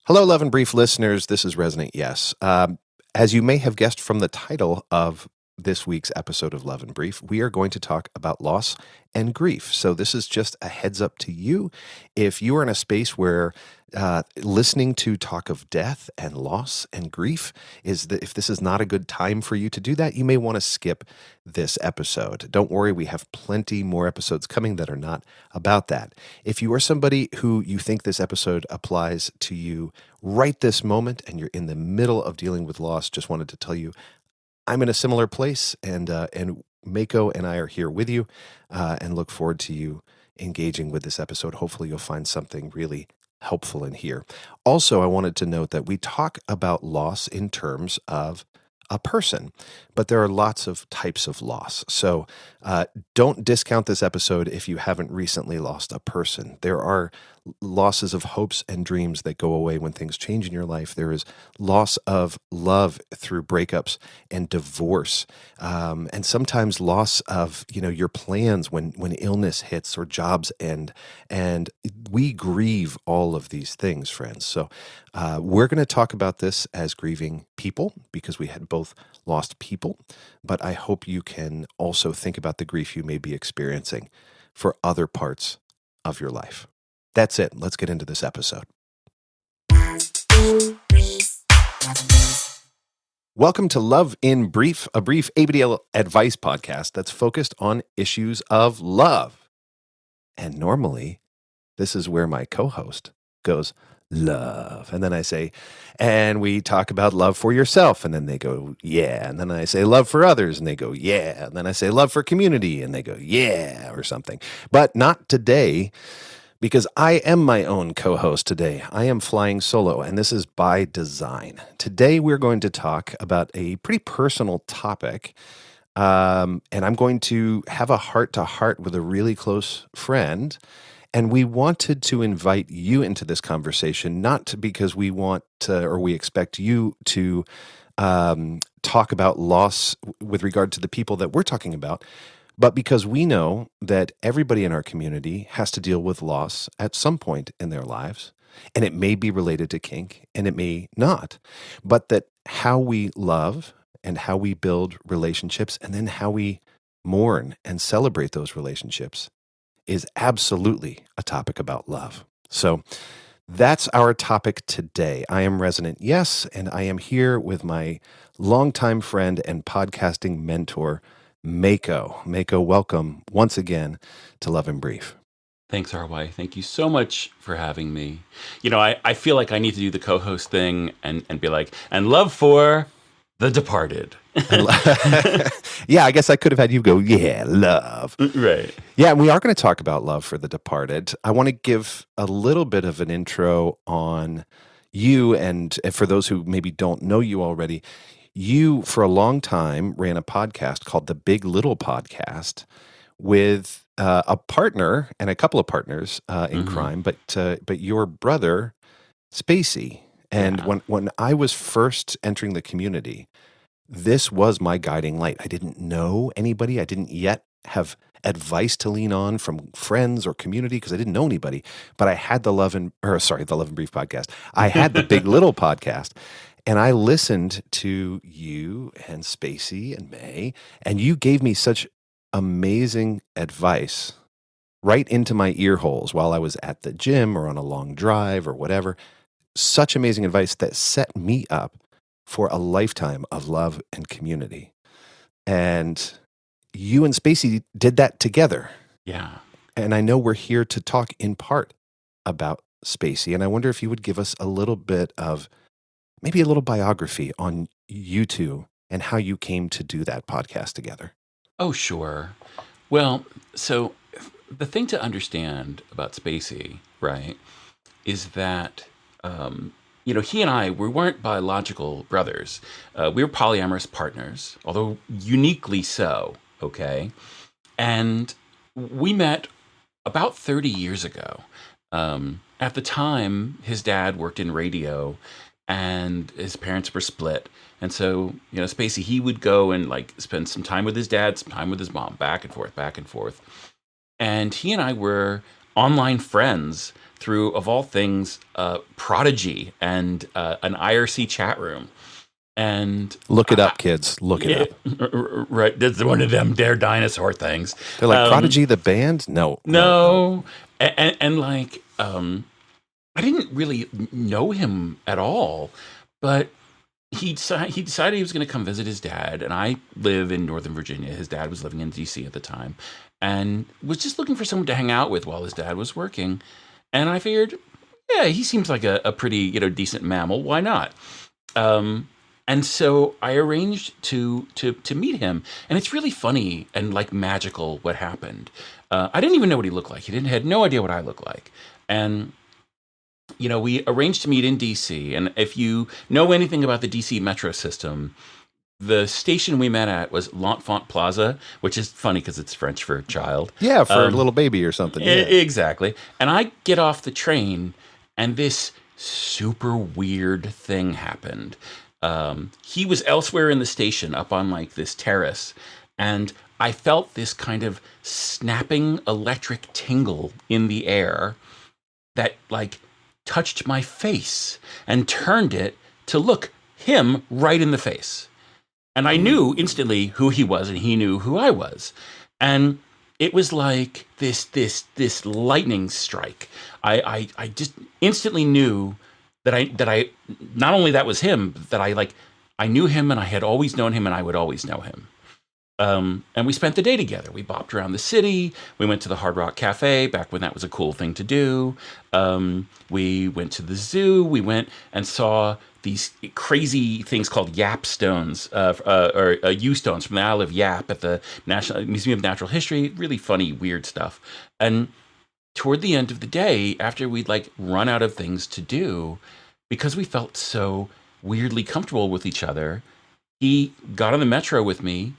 Hello, Love and Brief listeners. This is Resonant Yes. As you may have guessed from the title of this week's episode of Love and Brief, we are going to talk about loss and grief. So this is just a heads up to you. If you are in a space where listening to talk of death and loss and grief if this is not a good time for you to do that, you may want to skip this episode. Don't worry, we have plenty more episodes coming that are not about that. If you are somebody who you think this episode applies to you right this moment and you're in the middle of dealing with loss, just wanted to tell you I'm in a similar place, and Mako and I are here with you, and look forward to you engaging with this episode. Hopefully you'll find something really helpful in here. Also, I wanted to note that we talk about loss in terms of a person, but there are lots of types of loss. So don't discount this episode if you haven't recently lost a person. There are losses of hopes and dreams that go away when things change in your life. There is loss of love through breakups and divorce, and sometimes loss of your plans when illness hits or jobs end. And we grieve all of these things, friends. So we're going to talk about this as grieving people because we had both lost people, but I hope you can also think about the grief you may be experiencing for other parts of your life. That's it. Let's get into this episode. Welcome to Love in Brief, a brief ABDL advice podcast that's focused on issues of love. And normally, this is where my co-host goes, love. And then I say, and we talk about love for yourself. And then they go, yeah. And then I say love for others. And they go, yeah. And then I say love for community. And they go, yeah, or something. But not today, because I am my own co-host today. I am flying solo, and this is by design. Today, we're going to talk about a pretty personal topic. And I'm going to have a heart-to-heart with a really close friend. And we wanted to invite you into this conversation, not because we want to, or we expect you to talk about loss with regard to the people that we're talking about, but because we know that everybody in our community has to deal with loss at some point in their lives. And it may be related to kink, and it may not. But that how we love and how we build relationships, and then how we mourn and celebrate those relationships, is absolutely a topic about love. So that's our topic today. I am Resonant Yes, and I am here with my longtime friend and podcasting mentor, Mako. Mako, welcome once again to Love and Brief. Thanks, RY. Thank you so much for having me. I feel like I need to do the co-host thing and be like, and love for The Departed. Yeah, I guess I could have had you go, yeah, love. Right. Yeah, and we are going to talk about love for The Departed. I want to give a little bit of an intro on you, and for those who maybe don't know you already, you, for a long time, ran a podcast called The Big Little Podcast with a partner and a couple of partners in crime, but your brother, Spacey. And when I was first entering the community, this was my guiding light. I didn't know anybody. I didn't yet have advice to lean on from friends or community because I didn't know anybody. But I had the Love and Brief podcast. I had the Big Little podcast. And I listened to you and Spacey and May, and you gave me such amazing advice right into my ear holes while I was at the gym or on a long drive or whatever. Such amazing advice that set me up for a lifetime of love and community. And you and Spacey did that together. Yeah. And I know we're here to talk in part about Spacey. And I wonder if you would give us a little bit of maybe a little biography on you two and how you came to do that podcast together. Oh, sure. Well, so the thing to understand about Spacey, right, is that, he and I, we weren't biological brothers. We were polyamorous partners, although uniquely so, okay? And we met about 30 years ago. At the time, his dad worked in radio, and his parents were split. And so, Spacey, he would go and spend some time with his dad, some time with his mom, back and forth, back and forth. And he and I were online friends through, of all things, Prodigy and an IRC chat room. And Look it up, kids. Look it up. right, that's one of them dare dinosaur things. They're like, Prodigy the band? No, no, no. No, and like I didn't really know him at all, but he decided he was going to come visit his dad, and I live in Northern Virginia. His dad was living in DC at the time, and was just looking for someone to hang out with while his dad was working. And I figured, yeah, he seems like a pretty decent mammal. Why not? And so I arranged to meet him, and it's really funny and like magical what happened. I didn't even know what he looked like. He didn't had no idea what I looked like, and we arranged to meet in DC. And if you know anything about the DC metro system, the station we met at was L'Enfant Plaza, which is funny because it's French for child. Yeah, for a little baby or something. Yeah. Exactly. And I get off the train, and this super weird thing happened. He was elsewhere in the station, up on like this terrace, and I felt this kind of snapping electric tingle in the air that like touched my face and turned it to look him right in the face. And I knew instantly who he was, and he knew who I was. And it was like this lightning strike. I just instantly knew that I not only that was him, that I knew him, and I had always known him, and I would always know him. And we spent the day together. We bopped around the city. We went to the Hard Rock Cafe back when that was a cool thing to do. We went to the zoo. We went and saw these crazy things called Yap stones, or U stones from the Isle of Yap at the National Museum of Natural History. Really funny, weird stuff. And toward the end of the day, after we'd like run out of things to do, because we felt so weirdly comfortable with each other, he got on the metro with me,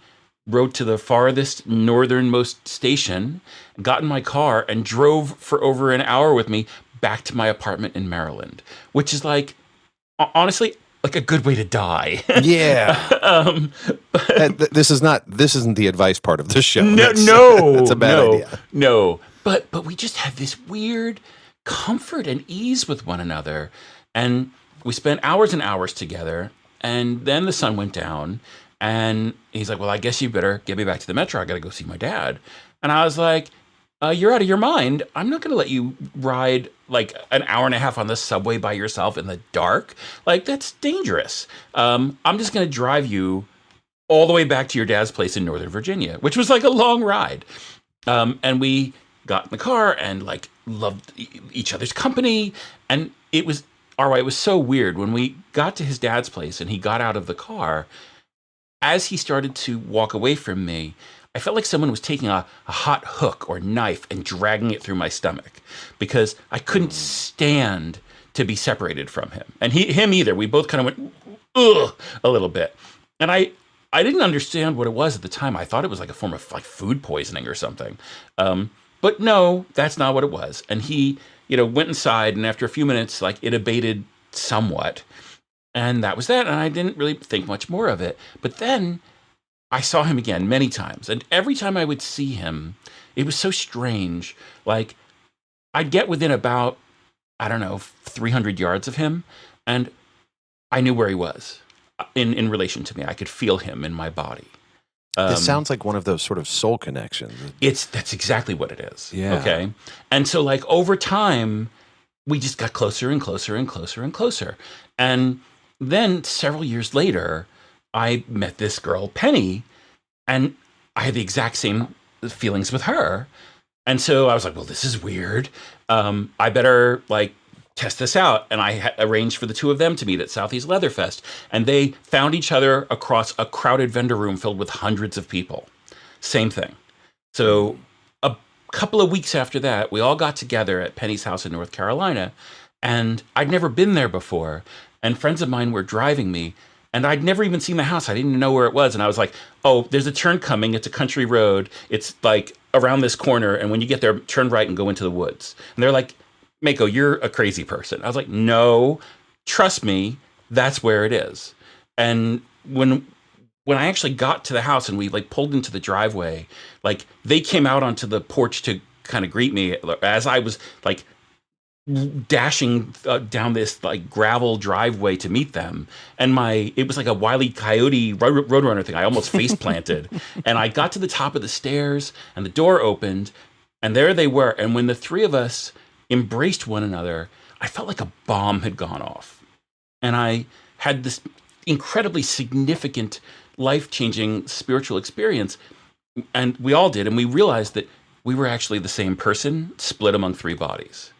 rode to the farthest northernmost station, got in my car, and drove for over an hour with me back to my apartment in Maryland, which is like, honestly, like a good way to die. Yeah. This isn't the advice part of the show. No, it's a bad idea. No, but we just had this weird comfort and ease with one another, and we spent hours and hours together. And then the sun went down, and he's like, "Well, I guess you better get me back to the metro. I got to go see my dad." And I was like, "You're out of your mind. I'm not going to let you ride like an hour and a half on the subway by yourself in the dark. Like, that's dangerous. I'm just going to drive you all the way back to your dad's place in Northern Virginia," which was like a long ride. And we got in the car and like loved each other's company. And it was so weird when we got to his dad's place and he got out of the car. As he started to walk away from me, I felt like someone was taking a hot hook or knife and dragging it through my stomach, because I couldn't stand to be separated from him. And him either. We both kind of went, ugh, a little bit. And I didn't understand what it was at the time. I thought it was like a form of like food poisoning or something. But no, that's not what it was. And he, went inside, and after a few minutes, like it abated somewhat. And that was that. And I didn't really think much more of it. But then I saw him again many times. And every time I would see him, it was so strange. Like I'd get within about, 300 yards of him, and I knew where he was in relation to me. I could feel him in my body. This sounds like one of those sort of soul connections. That's exactly what it is. Yeah. Okay. And so like over time, we just got closer and closer and closer and closer. And then several years later, I met this girl, Penny, and I had the exact same feelings with her. And so I was like, well, this is weird. I better like test this out. And I arranged for the two of them to meet at Southeast Leatherfest. And they found each other across a crowded vendor room filled with hundreds of people. Same thing. So a couple of weeks after that, we all got together at Penny's house in North Carolina. And I'd never been there before. And friends of mine were driving me. And I'd never even seen the house. I didn't even know where it was. And I was like, oh, there's a turn coming. It's a country road. It's like around this corner. And when you get there, turn right and go into the woods. And they're like, Mako, you're a crazy person. I was like, no, trust me, that's where it is. And when I actually got to the house and we like pulled into the driveway, like they came out onto the porch to kind of greet me as I was like dashing down this like gravel driveway to meet them, and it was like a Wile E. Coyote Roadrunner thing. I almost face planted, and I got to the top of the stairs, and the door opened, and there they were. And when the three of us embraced one another, I felt like a bomb had gone off, and I had this incredibly significant, life changing spiritual experience, and we all did, and we realized that we were actually the same person split among three bodies.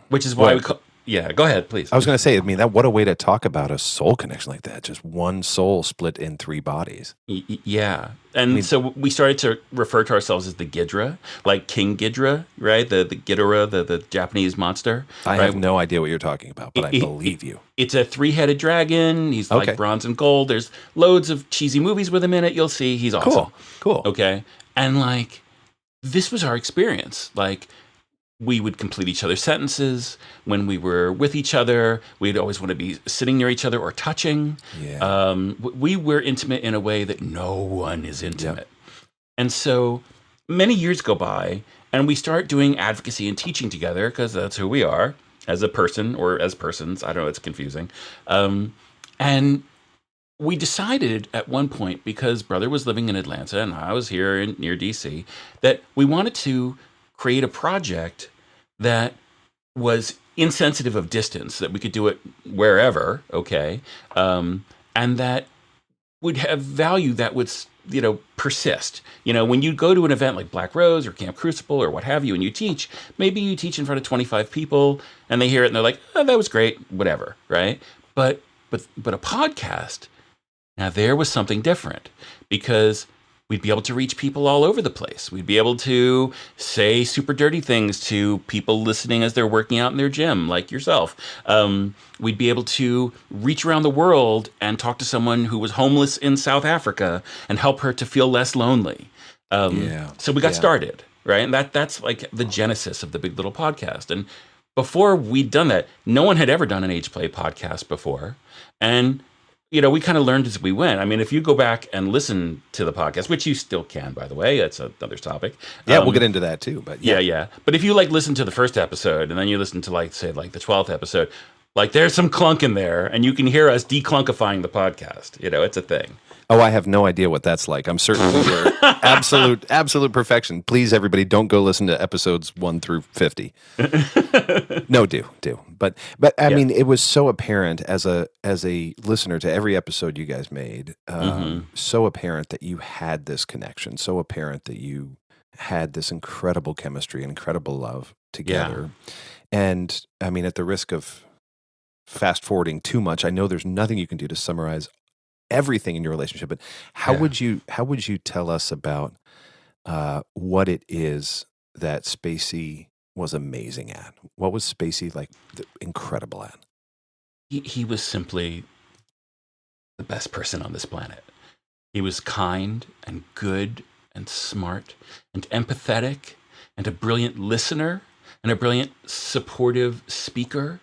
Which is why Well, we call. Yeah, go ahead, please. I was going to say, I mean, what a way to talk about a soul connection like that. Just one soul split in three bodies. Yeah, and I mean, so we started to refer to ourselves as the Ghidra, like King Ghidra, right? The Ghidorah, the Japanese monster. I Right? have no idea what you're talking about, but I believe you. It's a three-headed dragon. He's Okay. like bronze and gold. There's loads of cheesy movies with him in it. You'll see. He's awesome. Cool. Okay, and like this was our experience. Like we would complete each other's sentences when we were with each other. We'd always want to be sitting near each other or touching. Yeah. We were intimate in a way that no one is intimate. And so many years go by, and we start doing advocacy and teaching together because that's who we are as a person or as persons. I don't know, it's confusing. And we decided at one point, because brother was living in Atlanta and I was here near DC, that we wanted to create a project that was insensitive of distance, that we could do it wherever, okay, and that would have value that would persist. When you go to an event like Black Rose or Camp Crucible or what have you, and you teach, maybe you teach in front of 25 people and they hear it and they're like, oh, that was great, whatever, right? But a podcast, now there was something different, because we'd be able to reach people all over the place. We'd be able to say super dirty things to people listening as they're working out in their gym, like yourself. We'd be able to reach around the world and talk to someone who was homeless in South Africa and help her to feel less lonely. So we got started, right? And that's like the genesis of the Big Little Podcast. And before we'd done that, no one had ever done an age play podcast before. And we kind of learned as we went. I mean, if you go back and listen to the podcast, which you still can, by the way, that's another topic. Yeah, we'll get into that too. But yeah. But if you listen to the first episode and then you listen to the 12th episode, there's some clunk in there, and you can hear us declunkifying the podcast. It's a thing. Oh, I have no idea what that's like. I'm certain we were absolute perfection. Please, everybody, don't go listen to episodes 1 through 50. No, do. But I mean, it was so apparent as a listener to every episode you guys made. So apparent that you had this connection. So apparent that you had this incredible chemistry and incredible love together. Yeah. And I mean, at the risk of fast forwarding too much, I know there's nothing you can do to summarize everything in your relationship, but how would you tell us about what it is that Spacey was amazing at? What was Spacey incredible at? He was simply the best person on this planet. He was kind and good and smart and empathetic and a brilliant listener and a brilliant supportive speaker.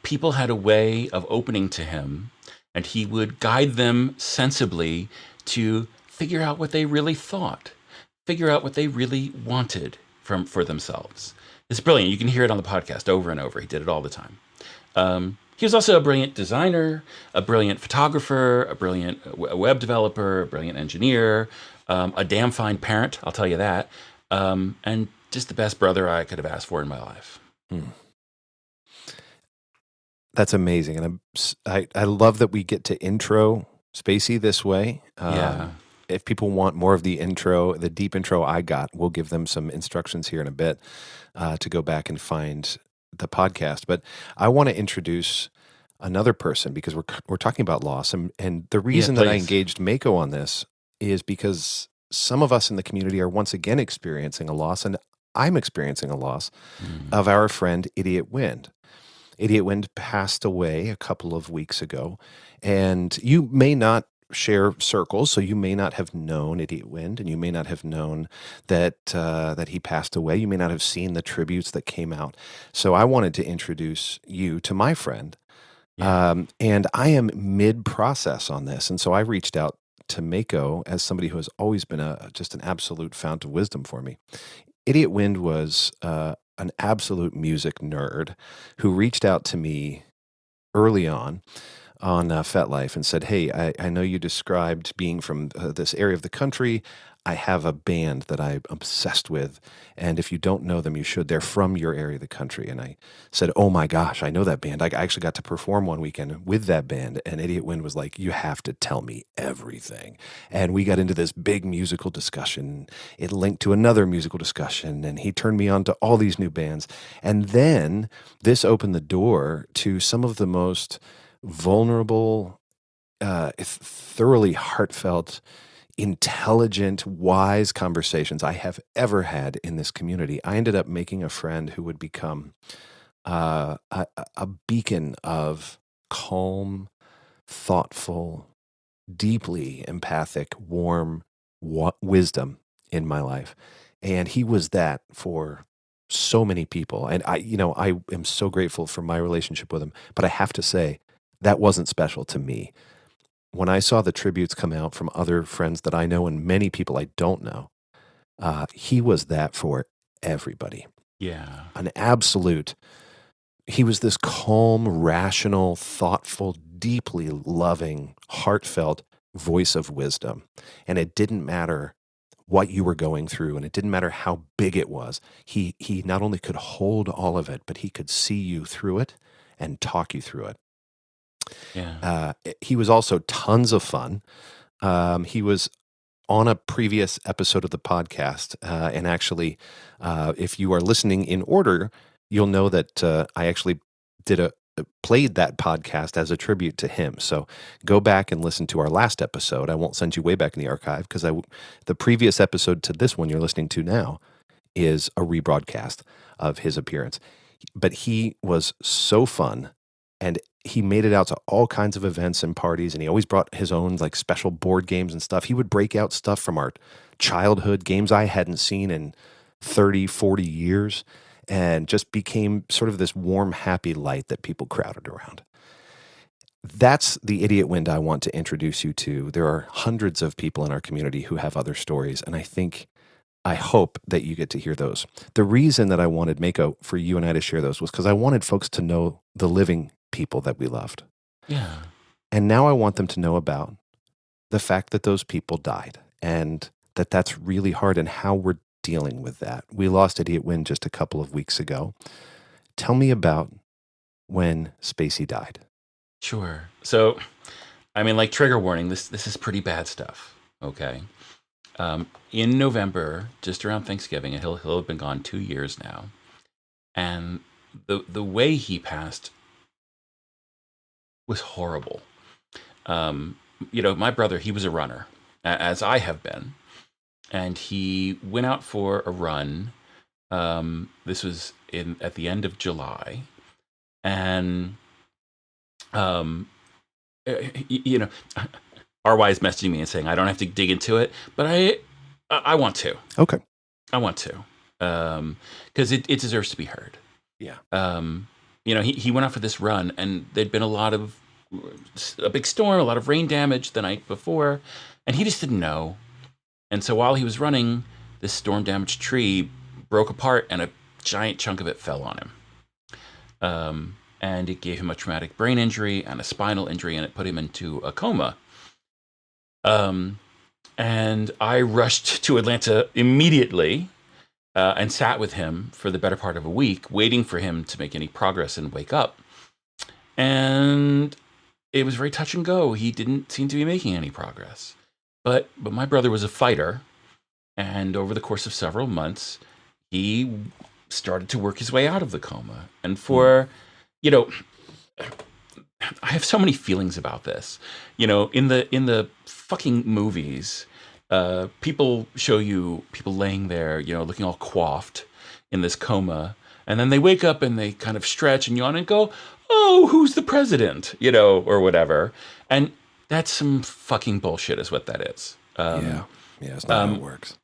People had a way of opening to him, and he would guide them sensibly to figure out what they really thought, figure out what they really wanted for themselves. It's brilliant. You can hear it on the podcast over and over. He did it all the time. He was also a brilliant designer, a brilliant photographer, a brilliant web developer, a brilliant engineer, a damn fine parent, I'll tell you that, and just the best brother I could have asked for in my life. That's amazing, and I love that we get to intro Spacey this way. If people want more of the intro, the deep intro I got, we'll give them some instructions here in a bit to go back and find the podcast. But I want to introduce another person, because we're talking about loss, and the reason that I engaged Mako on this is because some of us in the community are once again experiencing a loss, and I'm experiencing a loss of our friend Idiot Wind. Idiot Wind passed away a couple of weeks ago, and you may not share circles, so you may not have known Idiot Wind, and you may not have known that he passed away. You may not have seen the tributes that came out. So I wanted to introduce you to my friend, and I am mid-process on this, and so I reached out to Mako as somebody who has always been just an absolute fount of wisdom for me. Idiot Wind was an absolute music nerd who reached out to me early on FetLife and said, "Hey, I know you described being from this area of the country. I have a band that I'm obsessed with, and if you don't know them, you should. They're from your area of the country." And I said, "Oh my gosh, I know that band. I actually got to perform one weekend with that band." And Idiot Wind was like, "You have to tell me everything." And we got into this big musical discussion. It linked to another musical discussion, and he turned me on to all these new bands. And then this opened the door to some of the most vulnerable, thoroughly heartfelt, intelligent, wise conversations I have ever had in this community. I ended up making a friend who would become a beacon of calm, thoughtful, deeply empathic, warm wisdom in my life. And he was that for so many people. And I am so grateful for my relationship with him. But I have to say, that wasn't special to me. When I saw the tributes come out from other friends that I know and many people I don't know, he was that for everybody. Yeah. An absolute. He was this calm, rational, thoughtful, deeply loving, heartfelt voice of wisdom. And it didn't matter what you were going through, and it didn't matter how big it was. He not only could hold all of it, but he could see you through it and talk you through it. Yeah. He was also tons of fun. He was on a previous episode of the podcast, and actually, if you are listening in order, you'll know that I actually played that podcast as a tribute to him. So go back and listen to our last episode. I won't send you way back in the archive because the previous episode to this one you're listening to now is a rebroadcast of his appearance. But he was so fun, and he made it out to all kinds of events and parties, and he always brought his own like special board games and stuff. He would break out stuff from our childhood, games I hadn't seen in 30, 40 years, and just became sort of this warm, happy light that people crowded around. That's the Idiot Wind I want to introduce you to. There are hundreds of people in our community who have other stories, and I hope that you get to hear those. The reason that I wanted Mako for you and I to share those was because I wanted folks to know the living people that we loved. Yeah. And now I want them to know about the fact that those people died and that that's really hard and how we're dealing with that. We lost Idiot Wind just a couple of weeks ago. Tell me about when Spacey died. Sure. So, I mean, like trigger warning, this is pretty bad stuff. Okay. In November, just around Thanksgiving, and he'll have been gone 2 years now. And the way he passed was horrible. My brother, he was a runner, as I have been, and he went out for a run. This was at the end of July, and you know, RY is messaging me and saying I don't have to dig into it, but I want to. Okay. I want to, because it deserves to be heard. Yeah. He went out for this run, and there'd been a big storm, a lot of rain damage the night before, and he just didn't know. And so while he was running, this storm-damaged tree broke apart, and a giant chunk of it fell on him. And it gave him a traumatic brain injury and a spinal injury, and it put him into a coma. And I rushed to Atlanta immediately and sat with him for the better part of a week, waiting for him to make any progress and wake up. And it was very touch and go. He didn't seem to be making any progress. But my brother was a fighter, and over the course of several months, he started to work his way out of the coma. And I have so many feelings about this. In the fucking movies, people show you people laying there, looking all coiffed in this coma, and then they wake up and they kind of stretch and yawn and go, "Oh, who's the president?" or whatever. And that's some fucking bullshit, is what that is. Yeah, it's not how it works.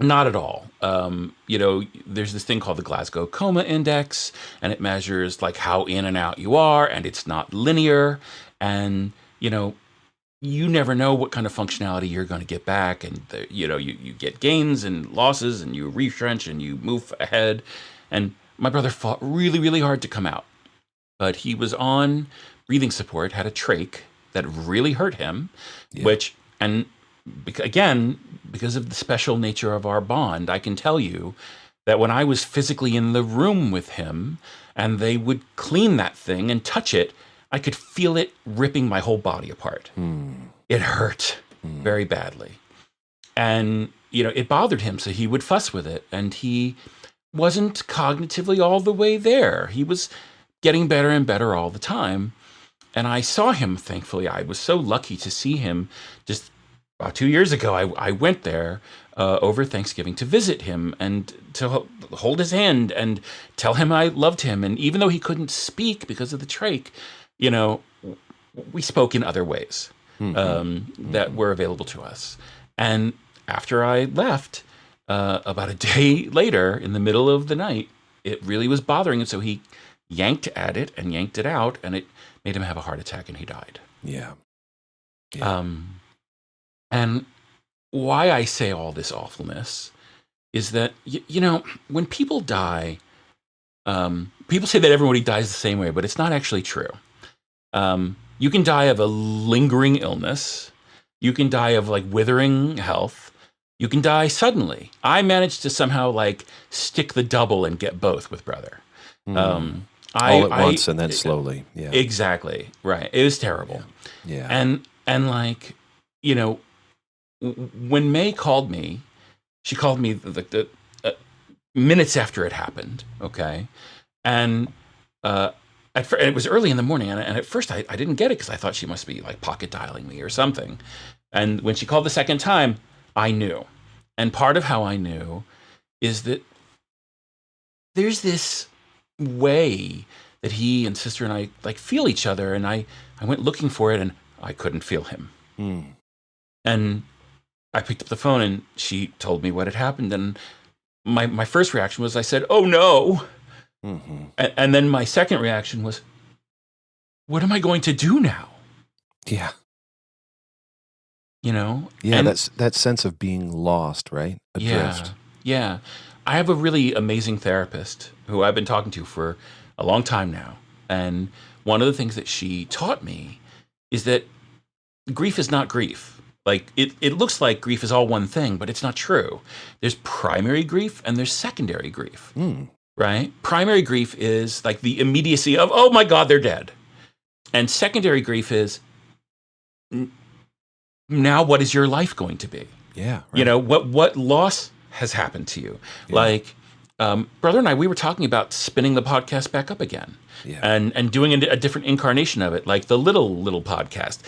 Not at all. There's this thing called the Glasgow Coma Index, and it measures like how in and out you are, and it's not linear. And, you never know what kind of functionality you're going to get back. And, you get gains and losses, and you retrench and you move ahead. And my brother fought really, really hard to come out, but he was on breathing support, had a trach that really hurt him, Yeah. again, because of the special nature of our bond, I can tell you that when I was physically in the room with him and they would clean that thing and touch it, I could feel it ripping my whole body apart. It hurt very badly. And, it bothered him, so he would fuss with it. And he wasn't cognitively all the way there. He was getting better and better all the time. And I saw him, thankfully. I was so lucky to see him just about 2 years ago. I went there over Thanksgiving to visit him and to hold his hand and tell him I loved him. And even though he couldn't speak because of the trach, we spoke in other ways that were available to us. And after I left, about a day later, in the middle of the night, it really was bothering him. So he yanked at it and yanked it out, and it made him have a heart attack, and he died. Yeah. And why I say all this awfulness is that, when people die, people say that everybody dies the same way, but it's not actually true. You can die of a lingering illness. You can die of withering health. You can die suddenly. I managed to somehow stick the double and get both with brother. All at once and then slowly. Yeah. Exactly. Right. It was terrible. Yeah. And when May called me, she called me the minutes after it happened. Okay. And, it was early in the morning, and at first I didn't get it because I thought she must be pocket dialing me or something. And when she called the second time, I knew. And part of how I knew is that there's this way that he and sister and I feel each other, and I went looking for it, and I couldn't feel him. And I picked up the phone, and she told me what had happened, and my first reaction was I said, "Oh no." And then my second reaction was, what am I going to do now? Yeah. Yeah, and that sense of being lost, right? Adrift. Yeah. I have a really amazing therapist who I've been talking to for a long time now. And one of the things that she taught me is that grief is not grief. It looks like grief is all one thing, but it's not true. There's primary grief and there's secondary grief. Right? Primary grief is the immediacy of, oh my God, they're dead. And secondary grief is, now what is your life going to be? Yeah. Right. What loss has happened to you? Yeah. Brother and I, we were talking about spinning the podcast back up again. Yeah. And doing a different incarnation of it, like the little podcast,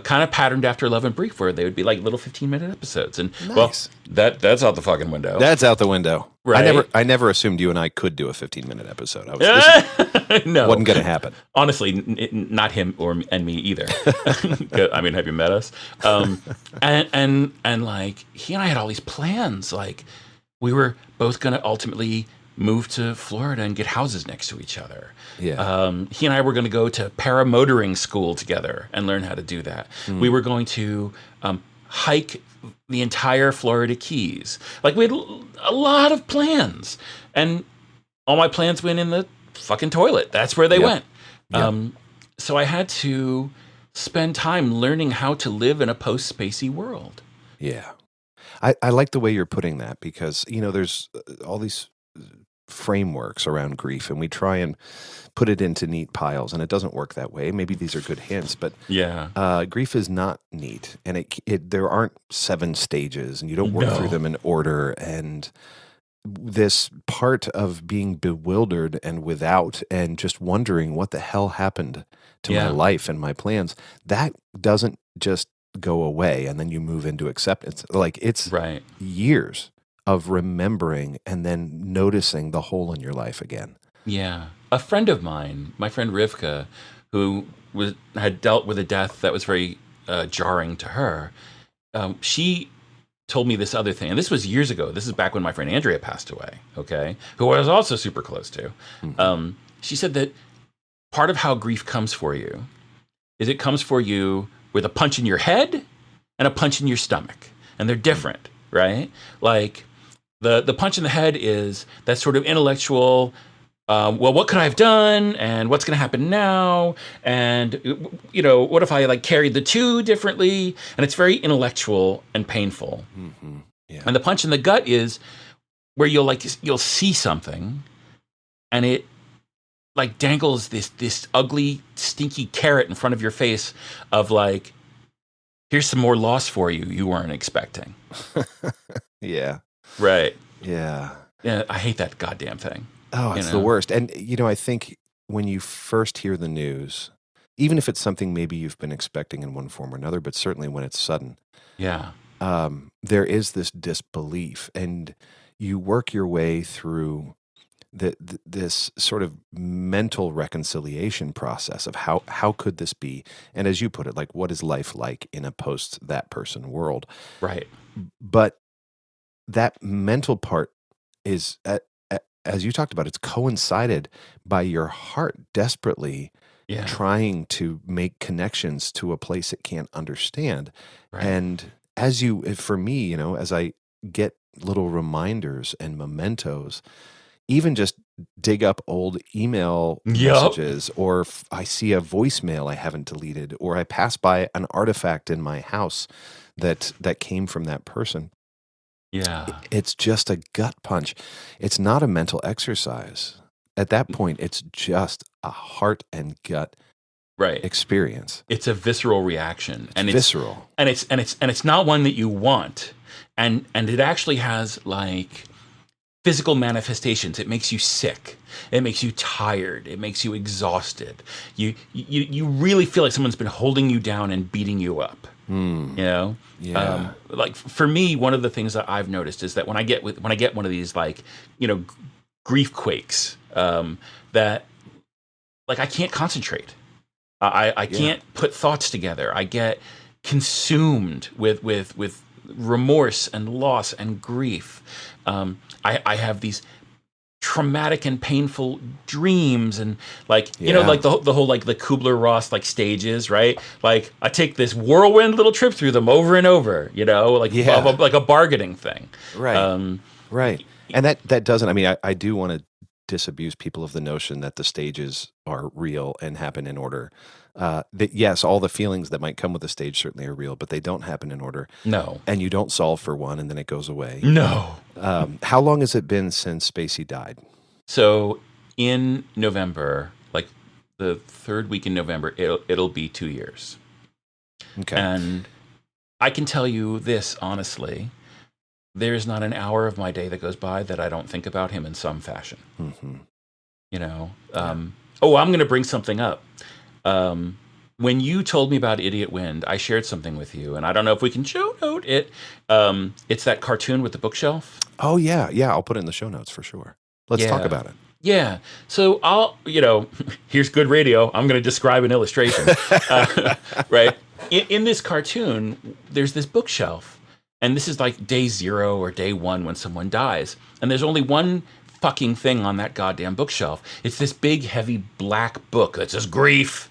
kind of patterned after Love and Brief, where they would be little 15-minute episodes. And nice. That's out the fucking window. That's out the window. Right? I never assumed you and I could do a 15-minute episode. No, wasn't going to happen. Honestly, not him and me either. I mean, have you met us? And he and I had all these plans. We were both going to ultimately move to Florida and get houses next to each other. Yeah. He and I were going to go to paramotoring school together and learn how to do that. We were going to hike the entire Florida Keys. We had a lot of plans, and all my plans went in the fucking toilet. That's where they went. So I had to spend time learning how to live in a post-spacey world. Yeah. I like the way you're putting that, because, there's all these frameworks around grief, and we try and put it into neat piles, and it doesn't work that way. Maybe these are good hints, but grief is not neat, and there aren't 7 stages, and you don't work through them in order. And this part of being bewildered and without, and just wondering what the hell happened to my life and my plans, that doesn't just go away and then you move into acceptance. It's years of remembering and then noticing the hole in your life again. Yeah. A friend of mine, my friend Rivka, who had dealt with a death that was very jarring to her, she told me this other thing, and this was years ago. This is back when my friend Andrea passed away, okay, who I was also super close to. She said that part of how grief comes for you is it comes for you with a punch in your head and a punch in your stomach, and they're different, right? The punch in the head is that sort of intellectual, well, what could I have done, and what's going to happen now, and what if I like carried the two differently? And it's very intellectual and painful. Mm-hmm. Yeah. And the punch in the gut is where you'll see something, and it like dangles this ugly, stinky carrot in front of your face of like, here's some more loss for you weren't expecting. Yeah. Right. Yeah. Yeah. I hate that goddamn thing. Oh, it's the worst. And, I think when you first hear the news, even if it's something maybe you've been expecting in one form or another, but certainly when it's sudden, Yeah. there is this disbelief, and you work your way through this sort of mental reconciliation process of how could this be? And as you put it, like, what is life like in a post that person world? Right. But that mental part is, as you talked about, it's coincided by your heart desperately Yeah. trying to make connections to a place it can't understand. Right. And for me, as I get little reminders and mementos, even just dig up old email messages, or I see a voicemail I haven't deleted, or I pass by an artifact in my house that came from that person. Yeah. It's just a gut punch. It's not a mental exercise. At that point, it's just a heart and gut experience. It's a visceral reaction, and it's visceral, and it's not one that you want, and it actually has like physical manifestations. It makes you sick. It makes you tired. It makes you exhausted. You really feel like someone's been holding you down and beating you up. Yeah. Like for me, one of the things that I've noticed is that when I get one of these like grief quakes, that like I can't concentrate. I can't put thoughts together. I get consumed with remorse and loss and grief. I have these traumatic and painful dreams, and like like the whole like the Kubler-Ross like stages, right? Like I take this whirlwind little trip through them over and over, like a bargaining thing, right? Right, and that doesn't. I mean, I do want to disabuse people of the notion that the stages are real and happen in order. That yes, all the feelings that might come with the stage certainly are real, but they don't happen in order. No, and you don't solve for one and then it goes away. No. How long has it been since Spacey died? So in November, like the third week in November, it'll be 2 years. Okay, and I can tell you this honestly. There's not an hour of my day that goes by that I don't think about him in some fashion. Mm-hmm. I'm going to bring something up. When you told me about Idiot Wind, I shared something with you, and I don't know if we can show note it. It's that cartoon with the bookshelf. Oh, yeah. I'll put it in the show notes for sure. Let's talk about it. Yeah. So here's good radio. I'm going to describe an illustration. Right. In this cartoon, there's this bookshelf. And this is like day 0 or day 1 when someone dies. And there's only one fucking thing on that goddamn bookshelf. It's this big, heavy black book that says grief,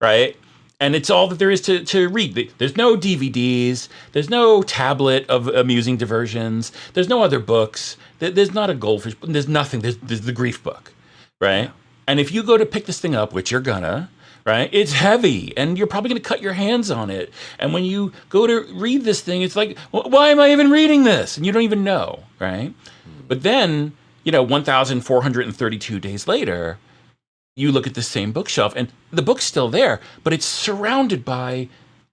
right? And it's all that there is to read. There's no DVDs. There's no tablet of amusing diversions. There's no other books. There's not a goldfish. There's nothing. There's the grief book, right? Yeah. And if you go to pick this thing up, which you're gonna, right? It's heavy, and you're probably going to cut your hands on it. And when you go to read this thing, it's like, why am I even reading this? And you don't even know, right? But then, 1,432 days later, you look at the same bookshelf, and the book's still there, but it's surrounded by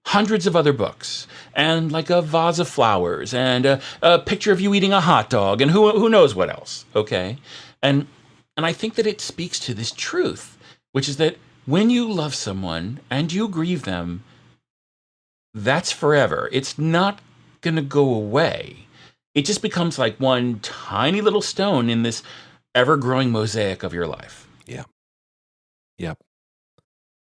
hundreds of other books, and like a vase of flowers, and a picture of you eating a hot dog, and who knows what else, okay? And I think that it speaks to this truth, which is that when you love someone and you grieve them, that's forever. It's not going to go away. It just becomes like one tiny little stone in this ever-growing mosaic of your life. Yeah. Yep.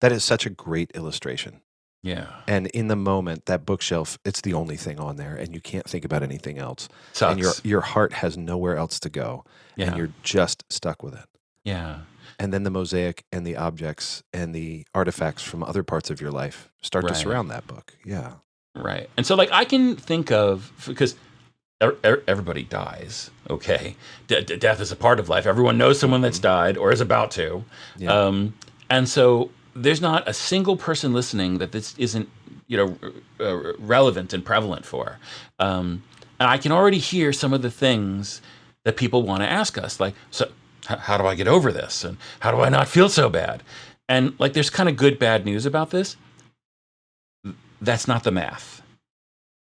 That is such a great illustration. Yeah. And in the moment, that bookshelf, it's the only thing on there, and you can't think about anything else. Sucks. And your heart has nowhere else to go, and you're just stuck with it. Yeah. And then the mosaic and the objects and the artifacts from other parts of your life start to surround that book. Yeah. Right. And so like I can think of, because everybody dies. Okay, death is a part of life. Everyone knows someone that's died or is about to, Yeah. and so there's not a single person listening that this isn't relevant and prevalent for. And I can already hear some of the things that people want to ask us, like, so how do I get over this, and how do I not feel so bad? And like, there's kind of good bad news about this. That's not the math.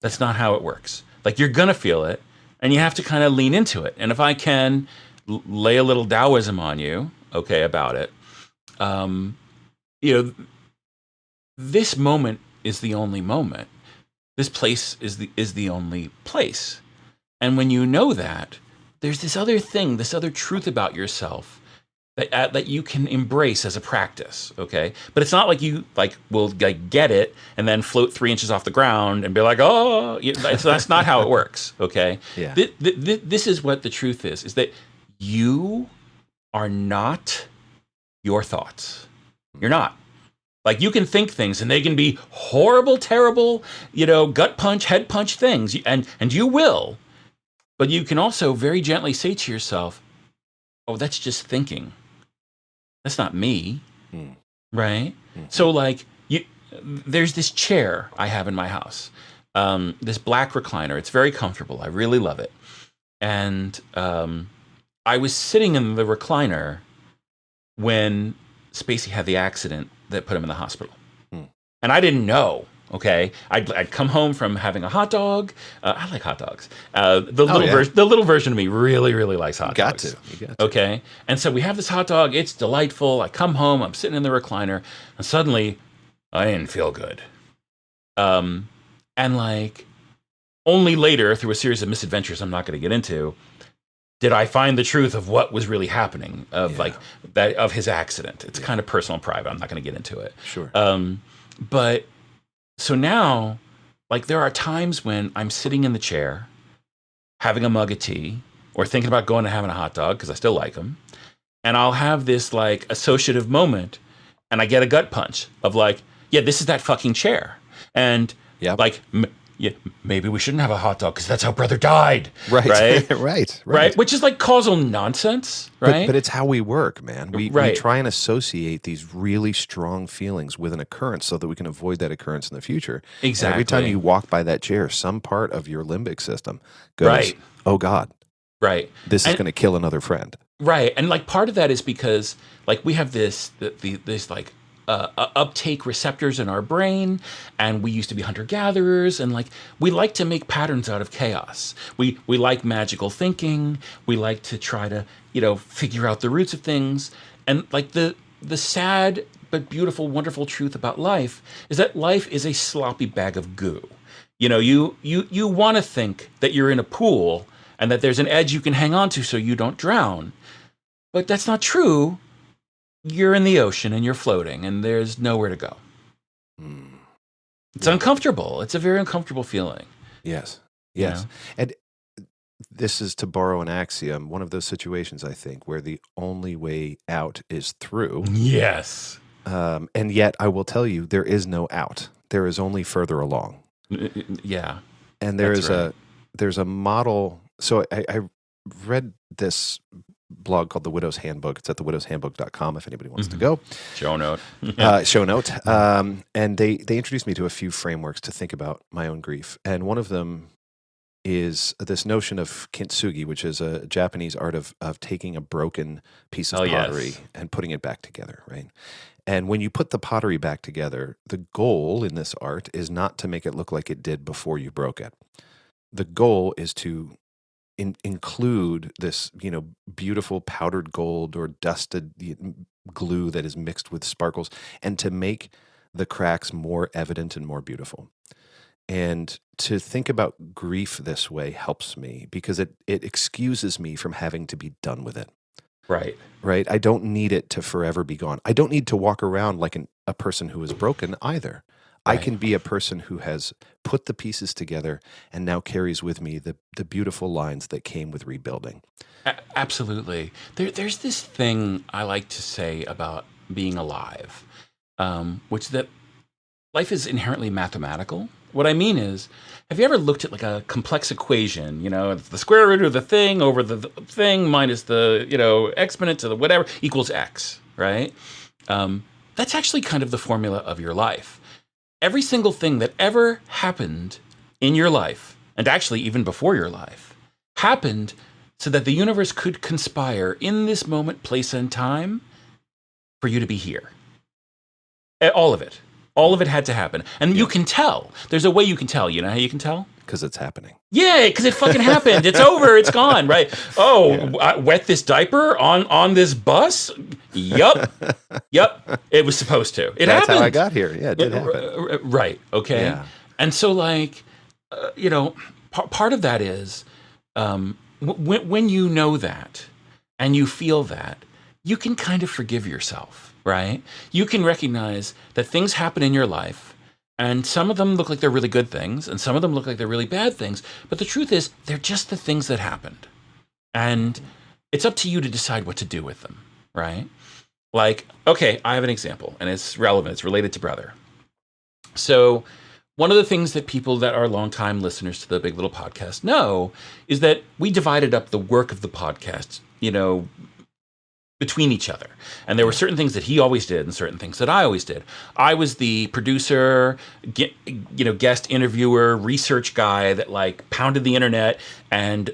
That's not how it works. Like, you're gonna feel it, and you have to kind of lean into it. And if I can lay a little Taoism on you, okay, about it, um, you know, this moment is the only moment. This place is the only place. And when you know that, there's this other thing, this other truth about yourself that you can embrace as a practice, okay? But it's not like you will get it and then float 3 inches off the ground and be like, oh, that's not how it works, okay? Yeah. This is what the truth is that you are not your thoughts. You're not. Like, you can think things and they can be horrible, terrible, gut punch, head punch things, and you will. But you can also very gently say to yourself, oh, that's just thinking. That's not me, right? Mm-hmm. So, like, there's this chair I have in my house, this black recliner. It's very comfortable. I really love it. And I was sitting in the recliner when Spacey had the accident that put him in the hospital. And I didn't know. Okay, I'd come home from having a hot dog. I like hot dogs. The little version of me really, really likes hot dogs. You got to. Okay, and so we have this hot dog. It's delightful. I come home. I'm sitting in the recliner, and suddenly, I didn't feel good. And like, only later, through a series of misadventures I'm not going to get into, did I find the truth of what was really happening of his accident. It's kind of personal and private. I'm not going to get into it. Sure. But so now, like, there are times when I'm sitting in the chair, having a mug of tea, or thinking about going and having a hot dog, because I still like them, and I'll have this, like, associative moment, and I get a gut punch of, like, yeah, this is that fucking chair. And, like, maybe we shouldn't have a hot dog because that's how brother died. Right. Right. Which is like causal nonsense, right? But it's how we work, man. We try and associate these really strong feelings with an occurrence so that we can avoid that occurrence in the future. Exactly. And every time you walk by that chair, some part of your limbic system goes, oh God. Right. This is going to kill another friend. Right. And like, part of that is because, like, we have this like uptake receptors in our brain, and we used to be hunter-gatherers, and like, we like to make patterns out of chaos. We like magical thinking. We like to try to figure out the roots of things. And like, the sad but beautiful, wonderful truth about life is that life is a sloppy bag of goo. You want to think that you're in a pool and that there's an edge you can hang on to so you don't drown, but that's not true. You're in the ocean and you're floating and there's nowhere to go. It's uncomfortable. It's a very uncomfortable feeling. Yes. And this is, to borrow an axiom, one of those situations, I think, where the only way out is through. Yes. And yet I will tell you, there is no out. There is only further along. Yeah. And there's a model. So I read this blog called The Widow's Handbook. It's at thewidowshandbook.com if anybody wants to go. Show note. And they introduced me to a few frameworks to think about my own grief. And one of them is this notion of kintsugi, which is a Japanese art of taking a broken piece of pottery and putting it back together, right? And when you put the pottery back together, the goal in this art is not to make it look like it did before you broke it. The goal is to include this, beautiful powdered gold or dusted glue that is mixed with sparkles, and to make the cracks more evident and more beautiful. And to think about grief this way helps me because it excuses me from having to be done with it. Right. I don't need it to forever be gone. I don't need to walk around like a person who is broken either. Right. I can be a person who has put the pieces together and now carries with me the beautiful lines that came with rebuilding. Absolutely. There's this thing I like to say about being alive, which that life is inherently mathematical. What I mean is, have you ever looked at like a complex equation? It's the square root of the thing over the thing minus the, exponent to the whatever equals x, right? That's actually kind of the formula of your life. Every single thing that ever happened in your life, and actually even before your life, happened so that the universe could conspire in this moment, place, and time for you to be here. All of it. All of it had to happen. And you can tell. There's a way you can tell. You know how you can tell? Because it's happening. Yeah, because it fucking happened. It's over. It's gone, right? Oh, I wet this diaper on this bus? Yup. It was supposed to. That's happened. That's how I got here. Yeah, it did happen. Right. Okay. Yeah. And so, part of that is when you know that and you feel that, you can kind of forgive yourself. Right? You can recognize that things happen in your life, and some of them look like they're really good things, and some of them look like they're really bad things. But the truth is, they're just the things that happened. And it's up to you to decide what to do with them, right? Like, okay, I have an example, and it's relevant. It's related to brother. So one of the things that people that are longtime listeners to the Big Little Podcast know is that we divided up the work of the podcast, between each other. And there were certain things that he always did and certain things that I always did. I was the producer, guest interviewer, research guy that like pounded the internet and,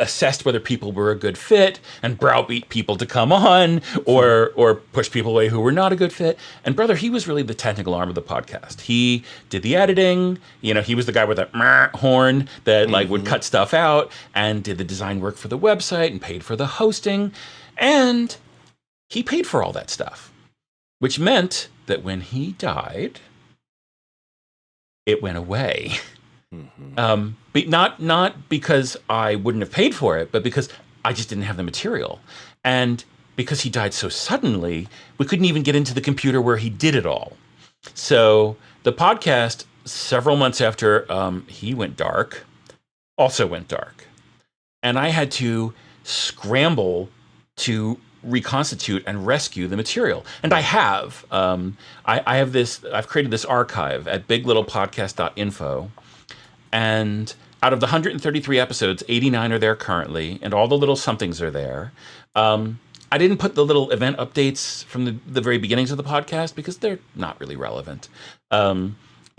assessed whether people were a good fit and browbeat people to come on or push people away who were not a good fit. And brother, he was really the technical arm of the podcast. He did the editing, he was the guy with that horn that like would cut stuff out and did the design work for the website and paid for the hosting. And he paid for all that stuff, which meant that when he died, it went away. But not because I wouldn't have paid for it, but because I just didn't have the material. And because he died so suddenly, we couldn't even get into the computer where he did it all. So the podcast, several months after he went dark, also went dark. And I had to scramble to reconstitute and rescue the material. And I have. I've created this archive at biglittlepodcast.info. And out of the 133 episodes, 89 are there currently, and all the little somethings are there. I didn't put the little event updates from the very beginnings of the podcast because they're not really relevant. But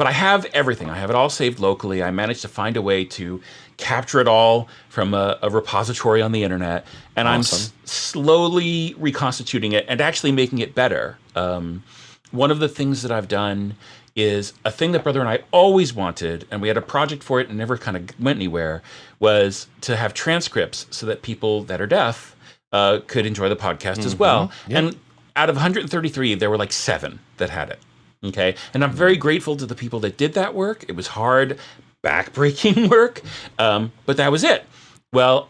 I have everything. I have it all saved locally. I managed to find a way to capture it all from a repository on the internet, and Awesome. I'm slowly reconstituting it and actually making it better. One of the things that I've done is a thing that brother and I always wanted, and we had a project for it and never kind of went anywhere, was to have transcripts so that people that are deaf could enjoy the podcast as well. Yep. And out of 133, there were like 7 that had it. Okay. And I'm very grateful to the people that did that work. It was hard, backbreaking work, but that was it. Well,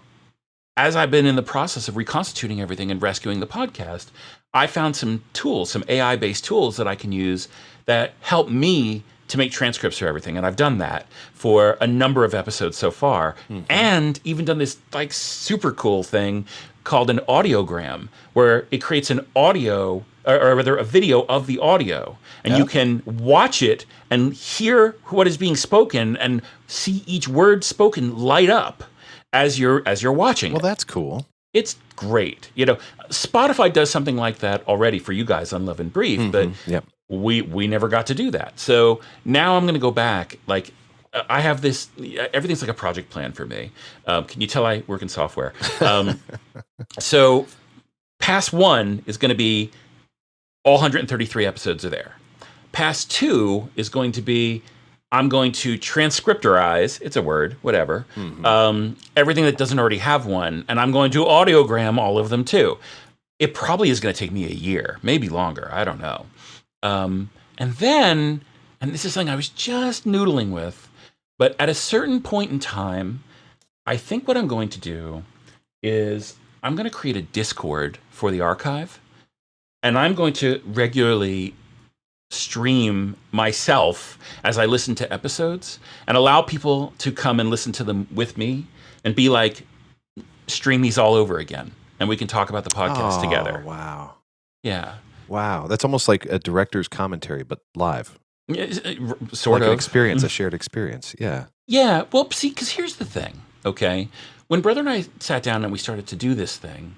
as I've been in the process of reconstituting everything and rescuing the podcast, I found some tools, some AI-based tools that I can use that help me to make transcripts for everything. And I've done that for a number of episodes so far, and even done this like super cool thing called an audiogram, where it creates an audio, or rather a video of the audio, and you can watch it and hear what is being spoken and see each word spoken light up as you're watching. Well, that's cool. It's great. Spotify does something like that already for you guys on Love and Brief, but we never got to do that. So now I'm going to go back. Like, I have this, everything's like a project plan for me. Can you tell I work in software? So pass 1 is going to be all 133 episodes are there. Pass 2 is going to be, I'm going to transcriptorize, it's a word, whatever, everything that doesn't already have one, and I'm going to audiogram all of them too. It probably is going to take me a year, maybe longer, I don't know. And then, and this is something I was just noodling with, but at a certain point in time, I think what I'm going to do is I'm going to create a Discord for the archive, and I'm going to regularly stream myself as I listen to episodes and allow people to come and listen to them with me and be like, stream these all over again. And we can talk about the podcast together. Wow. Yeah. Wow, that's almost like a director's commentary, but live. Yeah, sort Like an of. experience, a shared experience. Yeah. Yeah, well, see, because here's the thing, okay? When Brother and I sat down and we started to do this thing,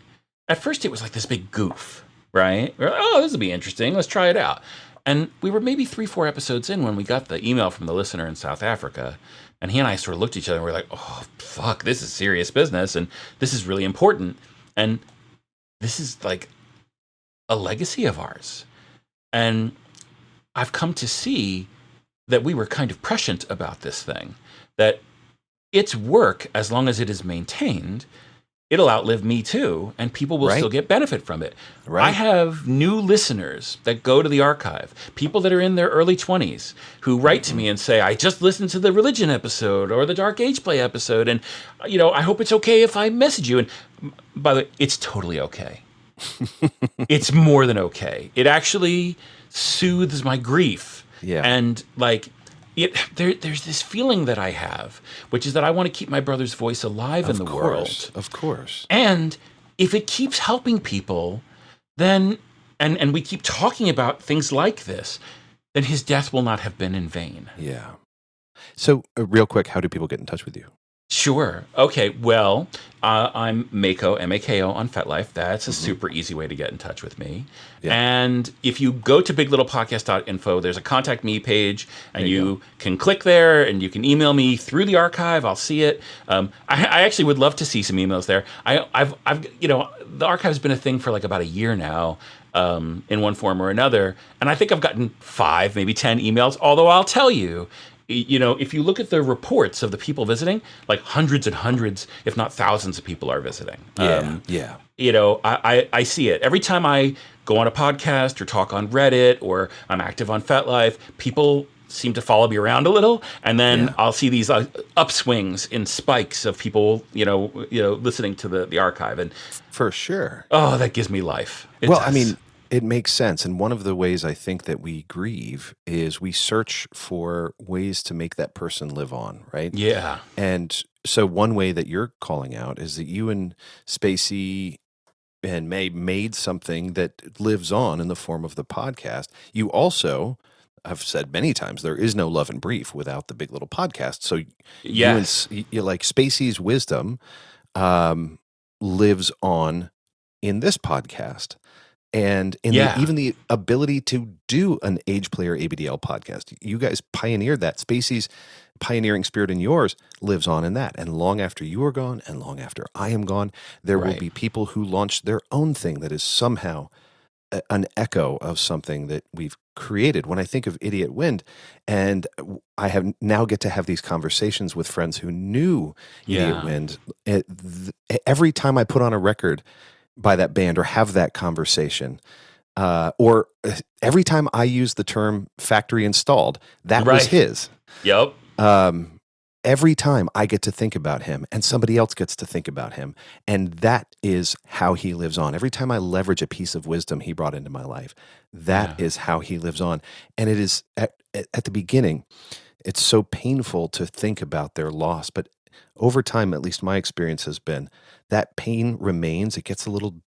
at first it was like this big goof, right? We're like, oh, this will be interesting. Let's try it out. And we were maybe 3, 4 episodes in when we got the email from the listener in South Africa. And he and I sort of looked at each other and we are like, oh, fuck, this is serious business. And this is really important. And this is like a legacy of ours. And I've come to see that we were kind of prescient about this thing, that its work, as long as it is maintained, it'll outlive me too, and people will still get benefit from it. Right. I have new listeners that go to the archive, people that are in their early 20s who write to me and say, I just listened to the religion episode or the Dark Age Play episode, and I hope it's okay if I message you. And by the way, it's totally okay. It's more than okay. It actually soothes my grief. Yeah. And there's this feeling that I have, which is that I want to keep my brother's voice alive in the world. Of course. And if it keeps helping people, then and we keep talking about things like this, then his death will not have been in vain. Yeah. So, real quick, how do people get in touch with you? Sure. Okay. Well, I'm Mako, Mako on FetLife. That's a super easy way to get in touch with me. Yeah. And if you go to biglittlepodcast.info, there's a contact me page, and you can click there, and you can email me through the archive. I'll see it. I actually would love to see some emails there. I've the archive's been a thing for like about a year now. In one form or another, and I think I've gotten 5, maybe 10 emails. Although I'll tell you, if you look at the reports of the people visiting, like hundreds and hundreds, if not thousands of people are visiting. Yeah. I see it. Every time I go on a podcast or talk on Reddit or I'm active on FetLife, people seem to follow me around a little, and then I'll see these upswings in spikes of people, listening to the archive. And for sure. Oh, that gives me life. It does. I mean, it makes sense. And one of the ways I think that we grieve is we search for ways to make that person live on, right? Yeah. And so one way that you're calling out is that you and Spacey and May made something that lives on in the form of the podcast. You also have said many times there is no Love and Brief without the Big Little Podcast. So you like Spacey's wisdom lives on in this podcast. And in even the ability to do an Age Player ABDL podcast. You guys pioneered that. Spacey's pioneering spirit in yours lives on in that. And long after you are gone and long after I am gone, there will be people who launch their own thing that is somehow an echo of something that we've created. When I think of Idiot Wind, and I have now get to have these conversations with friends who knew Idiot Wind, every time I put on a record by that band or have that conversation, or every time I use the term factory installed, that was his. Yep. Every time I get to think about him and somebody else gets to think about him, and that is how he lives on. Every time I leverage a piece of wisdom he brought into my life, that is how he lives on. And it is at the beginning, it's so painful to think about their loss, but over time, at least my experience has been, that pain remains. It gets a little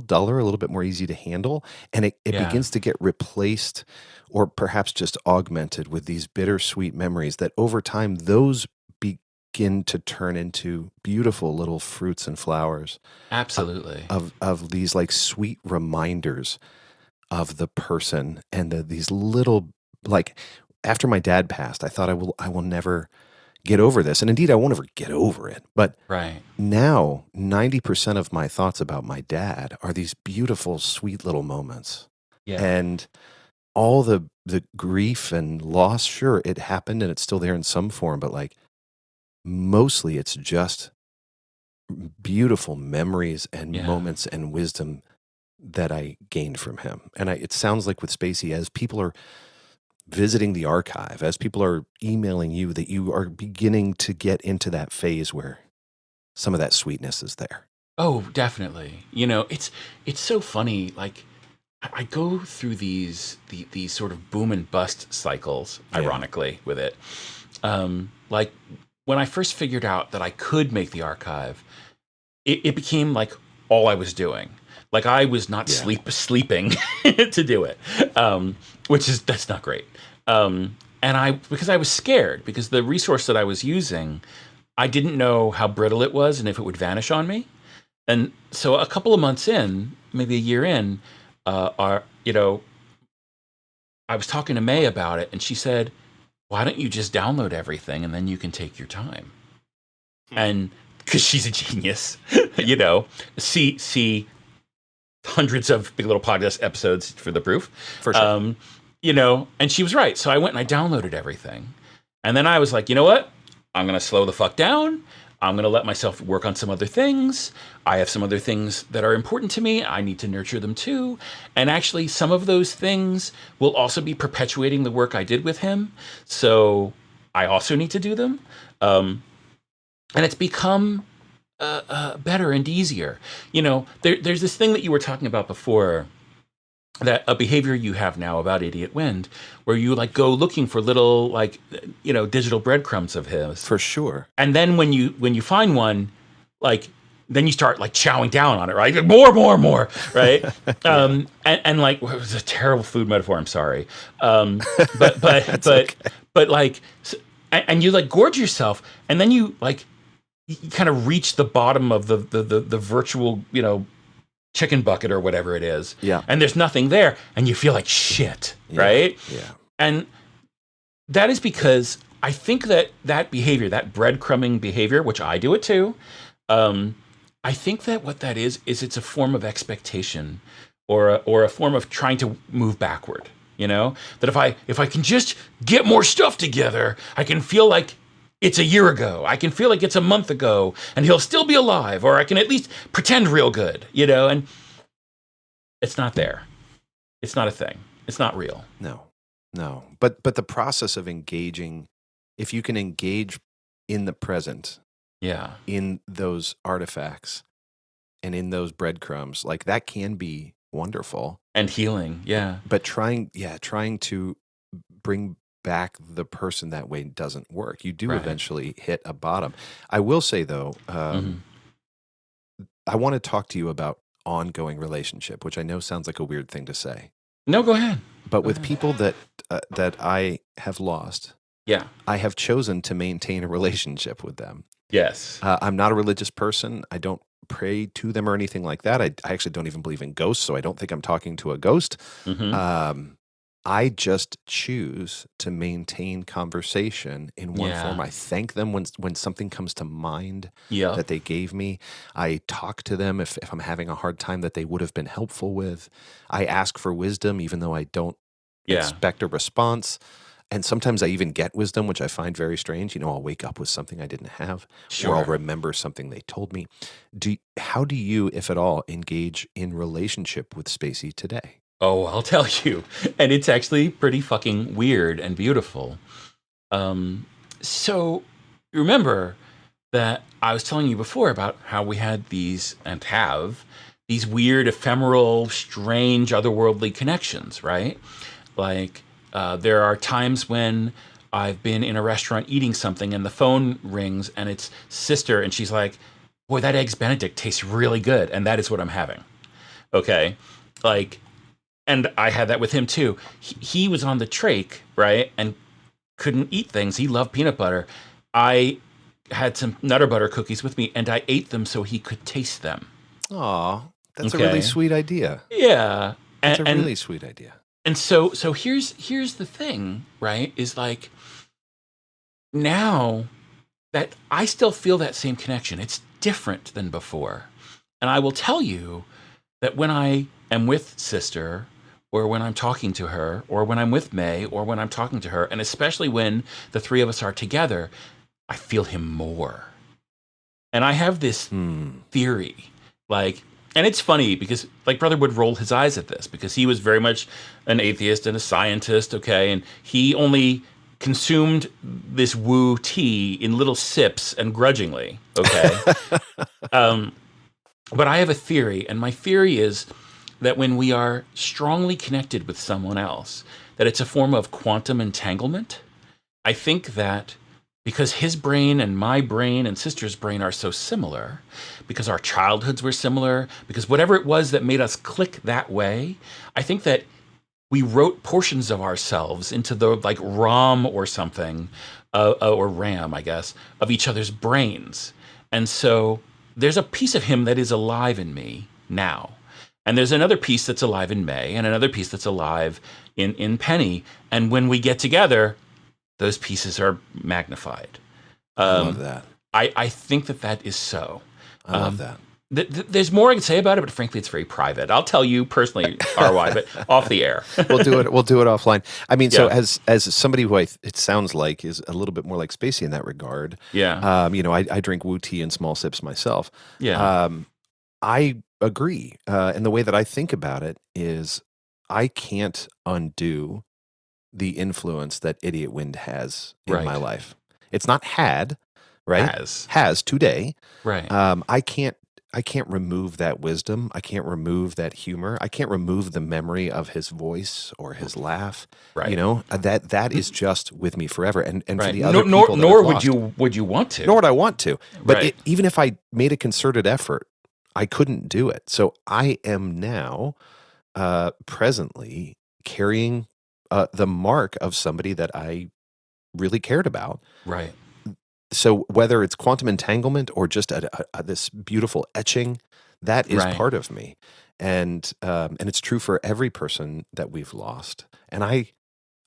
duller, a little bit more easy to handle, and it begins to get replaced or perhaps just augmented with these bittersweet memories that over time, those begin to turn into beautiful little fruits and flowers. Absolutely. Of these like sweet reminders of the person, and these little, like, after my dad passed, I thought I will never get over this. And indeed, I won't ever get over it. But now 90% of my thoughts about my dad are these beautiful, sweet little moments. Yeah. And all the grief and loss, sure, it happened and it's still there in some form, but like mostly it's just beautiful memories and moments and wisdom that I gained from him. And it sounds like with Spacey, as people are visiting the archive, as people are emailing you, that you are beginning to get into that phase where some of that sweetness is there. Oh, definitely. It's so funny. Like, I go through these sort of boom and bust cycles, ironically, with it. Like, when I first figured out that I could make the archive, it became like all I was doing. Like I was not Yeah. sleeping to do it, that's not great. Because I was scared because the resource that I was using, I didn't know how brittle it was and if it would vanish on me. And so a couple of months in, maybe a year in, I was talking to May about it, and she said, "Why don't you just download everything and then you can take your time?" And because she's a genius, see hundreds of Big Little Podcast episodes for the proof. For sure. And she was right. So I went and I downloaded everything. And then I was like, you know what? I'm going to slow the fuck down. I'm going to let myself work on some other things. I have some other things that are important to me. I need to nurture them too. And actually, some of those things will also be perpetuating the work I did with him. So I also need to do them. And it's become better and easier. There's this thing that you were talking about before, that a behavior you have now about Idiot Wind, where you like go looking for little digital breadcrumbs of his. For sure. And then when you find one, like then you start like chowing down on it, right? Like, more, right? Yeah. And like, well, it was a terrible food metaphor. I'm sorry, but okay. but like, and you like gorge yourself, and then you kind of reach the bottom of the virtual chicken bucket or whatever it is. Yeah. And there's nothing there, and you feel like shit, right? Yeah. And that is because I think that behavior, that breadcrumbing behavior, which I do it too, I think that what that is it's a form of expectation or a form of trying to move backward. That if I can just get more stuff together, I can feel like it's a year ago. I can feel like it's a month ago, and he'll still be alive, or I can at least pretend real good, and it's not there. It's not a thing. It's not real. No. But the process of engaging, if you can engage in the present, in those artifacts and in those breadcrumbs, like that can be wonderful and healing. Yeah. But trying to bring back the person that way doesn't work. You do eventually hit a bottom. I will say though, I want to talk to you about ongoing relationship, which I know sounds like a weird thing to say. No, go ahead. But with people that I have lost, I have chosen to maintain a relationship with them. Yes. I'm not a religious person. I don't pray to them or anything like that. I actually don't even believe in ghosts, so I don't think I'm talking to a ghost. I just choose to maintain conversation in one form. I thank them when something comes to mind that they gave me. I talk to them if I'm having a hard time that they would have been helpful with. I ask for wisdom even though I don't expect a response. And sometimes I even get wisdom, which I find very strange. I'll wake up with something I didn't have, or I'll remember something they told me. How do you, if at all, engage in relationship with Spacey today? Oh, I'll tell you. And it's actually pretty fucking weird and beautiful. So remember that I was telling you before about how we had these and have these weird, ephemeral, strange, otherworldly connections, right? Like there are times when I've been in a restaurant eating something and the phone rings and it's sister and she's like, boy, that Eggs Benedict tastes really good. And that is what I'm having. Okay. And I had that with him too. He was on the trach, right? And couldn't eat things. He loved peanut butter. I had some Nutter Butter cookies with me and I ate them so he could taste them. Aw, that's a really sweet idea. Yeah. That's a really sweet idea. And so here's the thing, right? Is like now that I still feel that same connection. It's different than before. And I will tell you that when I am with sister, or when I'm talking to her, or when I'm with May, or when I'm talking to her, and especially when the three of us are together, I feel him more. And I have this theory, and it's funny because Brother would roll his eyes at this because he was very much an atheist and a scientist, okay? And he only consumed this woo tea in little sips and grudgingly, okay? But I have a theory, and my theory is that when we are strongly connected with someone else, that it's a form of quantum entanglement. I think that because his brain and my brain and sister's brain are so similar, because our childhoods were similar, because whatever it was that made us click that way, I think that we wrote portions of ourselves into the like ROM or something, or RAM, I guess, of each other's brains. And so there's a piece of him that is alive in me now. And there's another piece that's alive in May, and another piece that's alive in Penny. And when we get together, those pieces are magnified. I love that. I think that is so. I love that. There's more I can say about it, but frankly, it's very private. I'll tell you personally, RY, but off the air. We'll do it offline. I mean, so as somebody who it sounds like is a little bit more like Spacey in that regard. Yeah. I drink Wu tea in small sips myself. Yeah. I agree. And the way that I think about it is I can't undo the influence that Idiot Wind has in my life. It's not had, right? Has today. Right. I can't remove that wisdom. I can't remove that humor. I can't remove the memory of his voice or his laugh. Right. You know, that is just with me forever. And right. for the other people that nor I've would lost, you want to. nor would I want to. But right. even if I made a concerted effort, I couldn't do it. So I am now presently carrying the mark of somebody that I really cared about. Right. So whether it's quantum entanglement or just this beautiful etching, that is part of me, and it's true for every person that we've lost. And I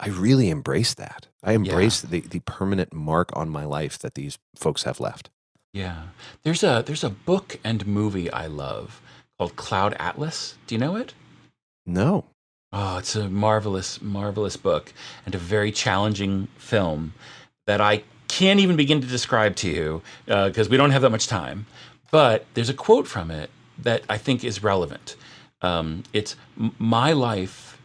really embrace that. I embrace the permanent mark on my life that these folks have left. Yeah, there's a book and movie I love called Cloud Atlas. Do you know it? No. Oh, it's a marvelous, marvelous book and a very challenging film that I can't even begin to describe to you because we don't have that much time. But there's a quote from it that I think is relevant. It's, "My life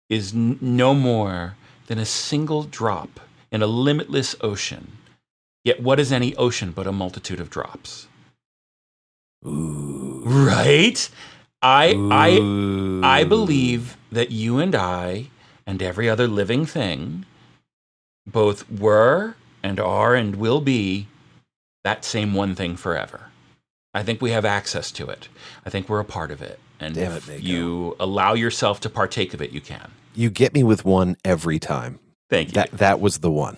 is no more than a single drop in a limitless ocean. Yet what is any ocean but a multitude of drops?" Ooh. Right? I believe that you and I and every other living thing both were and are and will be that same one thing forever. I think we have access to it. I think we're a part of it. And if you allow yourself to partake of it, you can. You get me with one every time. Thank you. That was the one.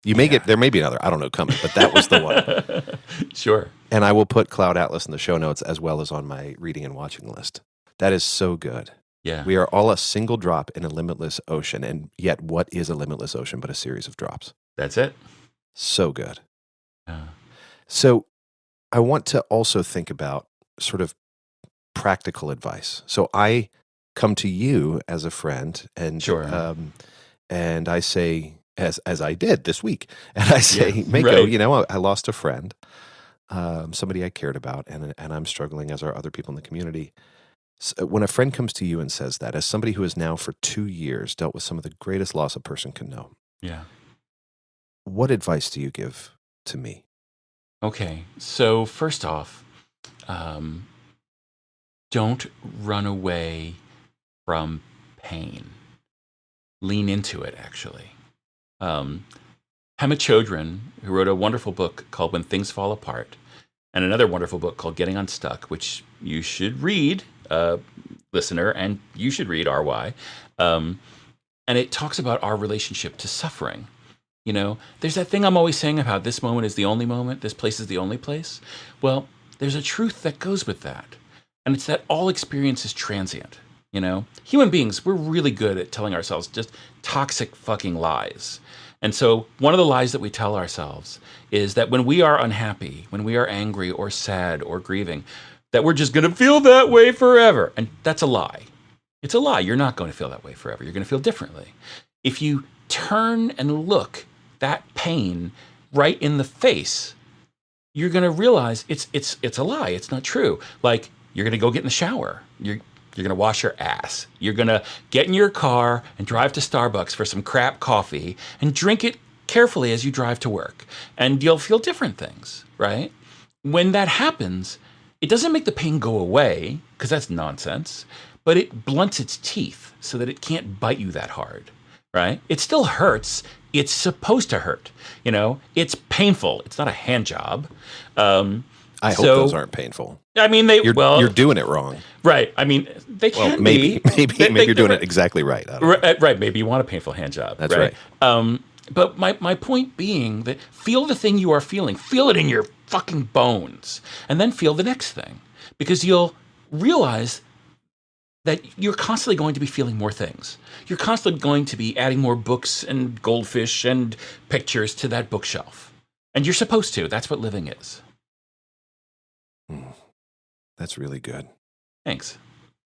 You may get, there may be another, I don't know, coming, but that was the one. Sure. And I will put Cloud Atlas in the show notes as well as on my reading and watching list. That is so good. Yeah. We are all a single drop in a limitless ocean. And yet, what is a limitless ocean but a series of drops? That's it. So good. So I want to also think about sort of practical advice. So I come to you as a friend and and I say, as I did this week, and I say, Mako, you know, I lost a friend, somebody I cared about, and I'm struggling, as are other people in the community. So when a friend comes to you and says that, as somebody who has now for 2 years dealt with some of the greatest loss a person can know, what advice do you give to me? Okay, so first off, don't run away from pain. Lean into it, actually. Hema Chodron, who wrote a wonderful book called When Things Fall Apart, and another wonderful book called Getting Unstuck, which you should read, listener, and you should read, RY. And it talks about our relationship to suffering. You know, there's that thing I'm always saying about this moment is the only moment, this place is the only place. Well, there's a truth that goes with that. And it's that all experience is transient. You know, human beings, we're really good at telling ourselves just toxic fucking lies. And so one of the lies that we tell ourselves is that when we are unhappy, when we are angry or sad or grieving, that we're just going to feel that way forever. And that's a lie. It's a lie. You're not going to feel that way forever. You're going to feel differently. If you turn and look that pain right in the face, you're going to realize it's a lie. It's not true. Like, you're going to go get in the shower. You're going to wash your ass. You're going to get in your car and drive to Starbucks for some crap coffee and drink it carefully as you drive to work. And you'll feel different things, right? When that happens, it doesn't make the pain go away, because that's nonsense, but it blunts its teeth so that it can't bite you that hard. right? It still hurts. It's supposed to hurt. It's painful. It's not a hand job. I hope those So, aren't painful. I mean, You're doing it wrong. right. I mean, they Well, can maybe be. you're doing it exactly right. I don't know. Right. Maybe you want a painful hand job. That's right. But my point being that feel the thing you are feeling. Feel it in your fucking bones. And then feel the next thing. Because you'll realize that you're constantly going to be feeling more things. You're constantly going to be adding more books and goldfish and pictures to that bookshelf. And you're supposed to. That's what living is. That's really good. Thanks.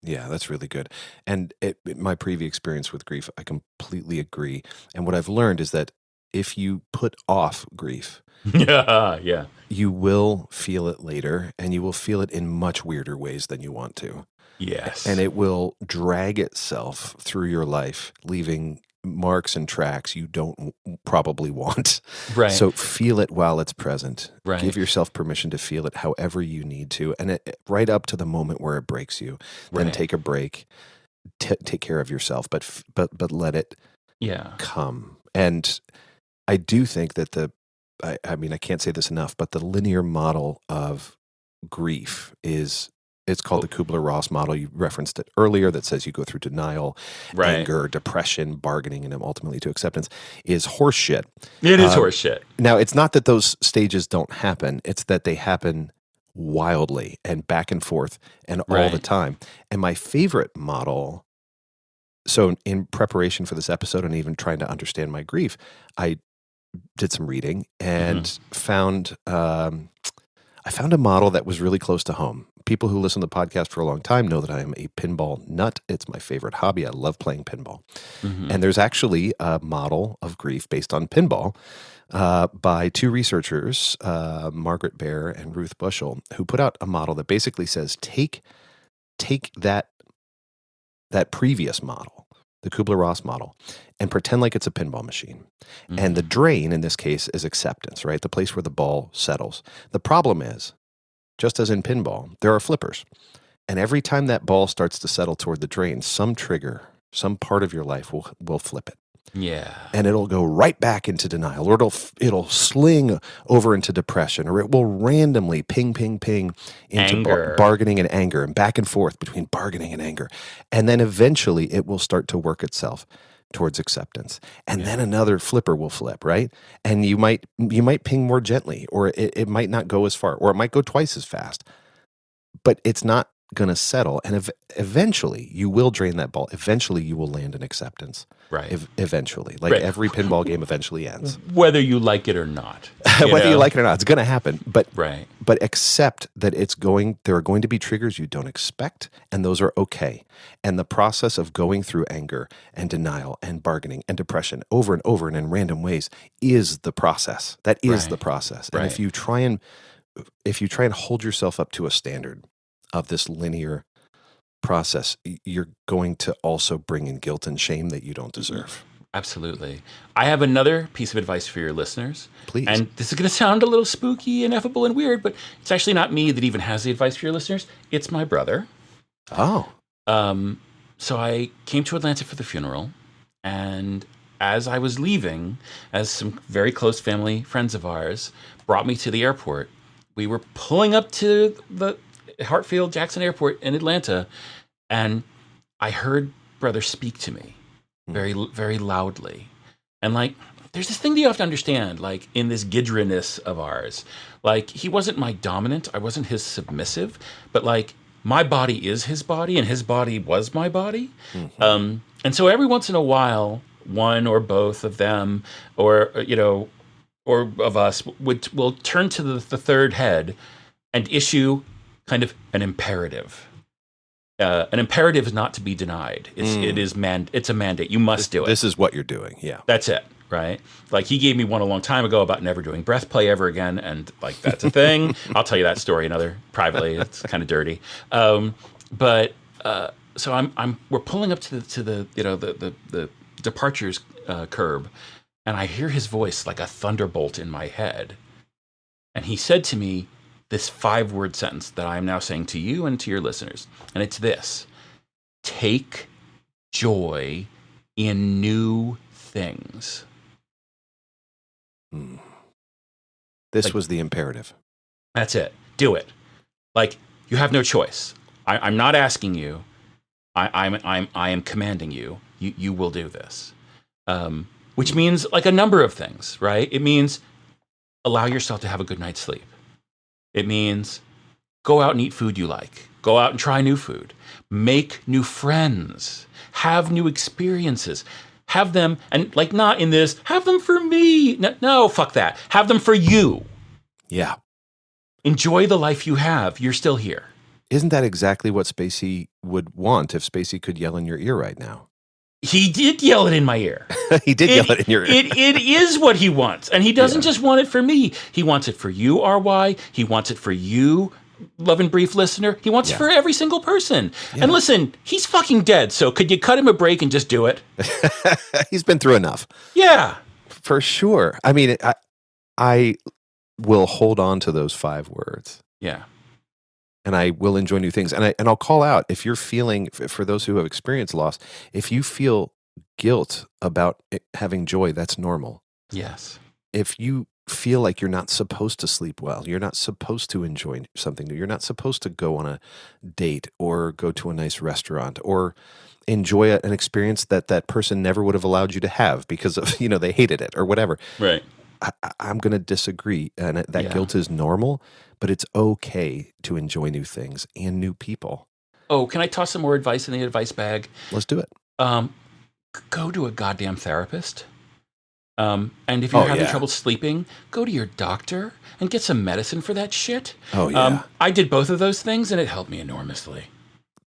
Yeah, that's really good. And my previous experience with grief, I completely agree. And what I've learned is that if you put off grief, Yeah. you will feel it later, and you will feel it in much weirder ways than you want to. Yes. And it will drag itself through your life, leaving marks and tracks you don't probably want. Right. So feel it while it's present. Right. Give yourself permission to feel it however you need to, and right up to the moment where it breaks you. Then Right. take a break, take care of yourself, but let it come. And I do think that I mean, I can't say this enough, but the linear model of grief it's called the Kubler-Ross model. You referenced it earlier, that says you go through denial, anger, depression, bargaining, and then ultimately to acceptance, is horseshit. It is horseshit. Now, it's not that those stages don't happen. It's that they happen wildly and back and forth and all the time. And my favorite model, so in preparation for this episode and even trying to understand my grief, I did some reading and found I found a model that was really close to home. People who listen to the podcast for a long time know that I am a pinball nut. It's my favorite hobby. I love playing pinball. And there's actually a model of grief based on pinball by two researchers, Margaret Baer and Ruth Bushell, who put out a model that basically says take that previous model, the Kubler-Ross model, and pretend like it's a pinball machine. And the drain in this case is acceptance, right? The place where the ball settles. The problem is, just as in pinball, there are flippers. And every time that ball starts to settle toward the drain, some trigger, some part of your life will flip it. Yeah. And it'll go right back into denial, or it'll sling over into depression, or it will randomly ping into bargaining and anger, and back and forth between bargaining and anger. And then eventually it will start to work itself towards acceptance. And then another flipper will flip, right? And you might ping more gently, or it might not go as far, or it might go twice as fast. But it's not going to settle. And eventually you will drain that ball. Eventually you will land in acceptance. Right. Eventually. Like every pinball game eventually ends. Whether you like it or not. Whether you like it or not, it's going to happen. But right. But accept that there are going to be triggers you don't expect, and those are okay. And the process of going through anger and denial and bargaining and depression over and over and in random ways is the process. That is the process. And if you try and hold yourself up to a standard of this linear process, you're going to also bring in guilt and shame that you don't deserve. Absolutely. I have another piece of advice for your listeners. Please. And this is going to sound a little spooky, ineffable, and weird, but it's actually not me that even has the advice for your listeners. It's my brother. Oh. So I came to Atlanta for the funeral, and as I was leaving, as some very close family friends of ours brought me to the airport, we were pulling up to the Hartfield-Jackson Airport in Atlanta, and I heard brother speak to me very, very loudly. And like, there's this thing that you have to understand, like in this Gidra-ness of ours, like he wasn't my dominant, I wasn't his submissive, but like my body is his body and his body was my body. And so every once in a while, one or both of them, or of us will turn to the third head and issue kind of an imperative. An imperative is not to be denied. It's a mandate. You must do it. This is what you're doing. Yeah. That's it, right? Like he gave me one a long time ago about never doing breath play ever again, and like that's a thing. I'll tell you that story privately. It's kind of dirty. So we're pulling up to the departures curb, and I hear his voice like a thunderbolt in my head, and he said to me this 5-word sentence that I am now saying to you and to your listeners. And it's this: take joy in new things. Hmm. This Like, was the imperative. that's it. Do it. Like, you have no choice. I'm not asking you. I am commanding you. You will do this. Which means like a number of things, right? It means allow yourself to have a good night's sleep. It means go out and eat food you like. Go out and try new food. Make new friends. Have new experiences. Have them, and like not in this, have them for me. No, fuck that. Have them for you. Yeah. Enjoy the life you have. You're still here. Isn't that exactly what Spacey would want if Spacey could yell in your ear right now? He did yell it in my ear. He did yell it in your ear. It is what he wants. And he doesn't Yeah. just want it for me. He wants it for you, RY. He wants it for you, Love and Brief listener. He wants it for every single person. Yeah. And listen, he's fucking dead. So could you cut him a break and just do it? He's been through enough. Yeah. For sure. I mean, I will hold on to those 5 words. Yeah. And I will enjoy new things. And I'll call out, if you're feeling, for those who have experienced loss, if you feel guilt about having joy, that's normal. Yes. If you feel like you're not supposed to sleep well, you're not supposed to enjoy something new, you're not supposed to go on a date or go to a nice restaurant or enjoy an experience that person never would have allowed you to have because of, they hated it or whatever. Right. I'm going to disagree. And that guilt is normal, but it's okay to enjoy new things and new people. Oh, can I toss some more advice in the advice bag? Let's do it. Go to a goddamn therapist. And if you're having trouble sleeping, go to your doctor and get some medicine for that shit. Oh, yeah. I did both of those things and it helped me enormously.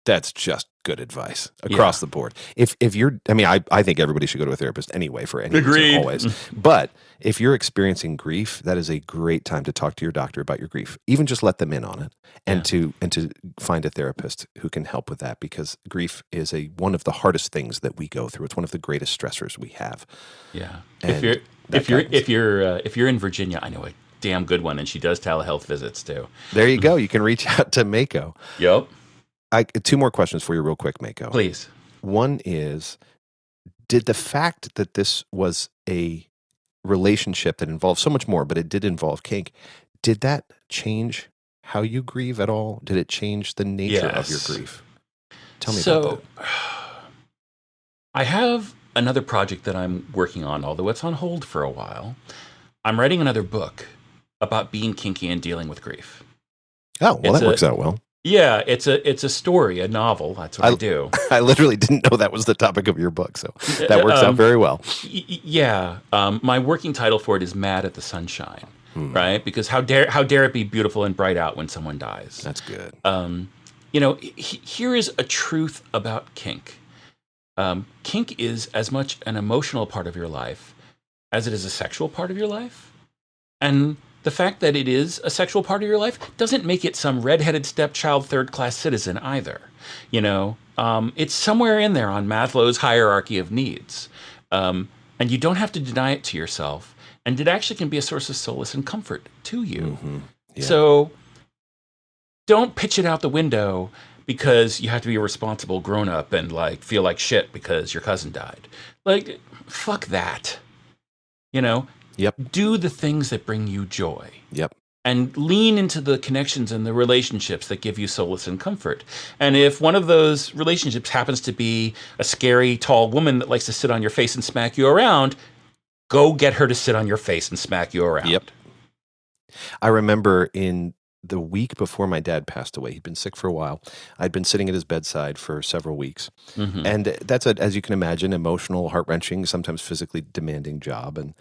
That's just good advice across the board. If you're, I think everybody should go to a therapist anyway for any reason, always. But if you're experiencing grief, that is a great time to talk to your doctor about your grief. Even just let them in on it, and to find a therapist who can help with that, because grief is one of the hardest things that we go through. It's one of the greatest stressors we have. Yeah. And If you're in Virginia, I know a damn good one, and she does telehealth visits too. There you go. You can reach out to Mako. Yep. 2 more questions for you real quick, Mako. Please. One is, did the fact that this was a relationship that involved so much more, but it did involve kink, did that change how you grieve at all? Did it change the nature of your grief? Tell me about that. I have another project that I'm working on, although it's on hold for a while. I'm writing another book about being kinky and dealing with grief. Oh, well, that works out well. Yeah, it's a story, a novel. That's what I do. I literally didn't know that was the topic of your book, so that works out very well. Yeah, my working title for it is "Mad at the Sunshine," right? Because how dare it be beautiful and bright out when someone dies? That's good. Here is a truth about kink. Kink is as much an emotional part of your life as it is a sexual part of your life, and the fact that it is a sexual part of your life doesn't make it some redheaded stepchild third-class citizen either. It's somewhere in there on Maslow's hierarchy of needs. And you don't have to deny it to yourself. And it actually can be a source of solace and comfort to you. Mm-hmm. Yeah. So don't pitch it out the window because you have to be a responsible grown-up and feel like shit because your cousin died. Fuck that. Yep. Do the things that bring you joy. Yep. And lean into the connections and the relationships that give you solace and comfort. And if one of those relationships happens to be a scary, tall woman that likes to sit on your face and smack you around, go get her to sit on your face and smack you around. Yep. I remember in the week before my dad passed away, he'd been sick for a while. I'd been sitting at his bedside for several weeks. Mm-hmm. And that's, as you can imagine, emotional, heart-wrenching, sometimes physically demanding job. And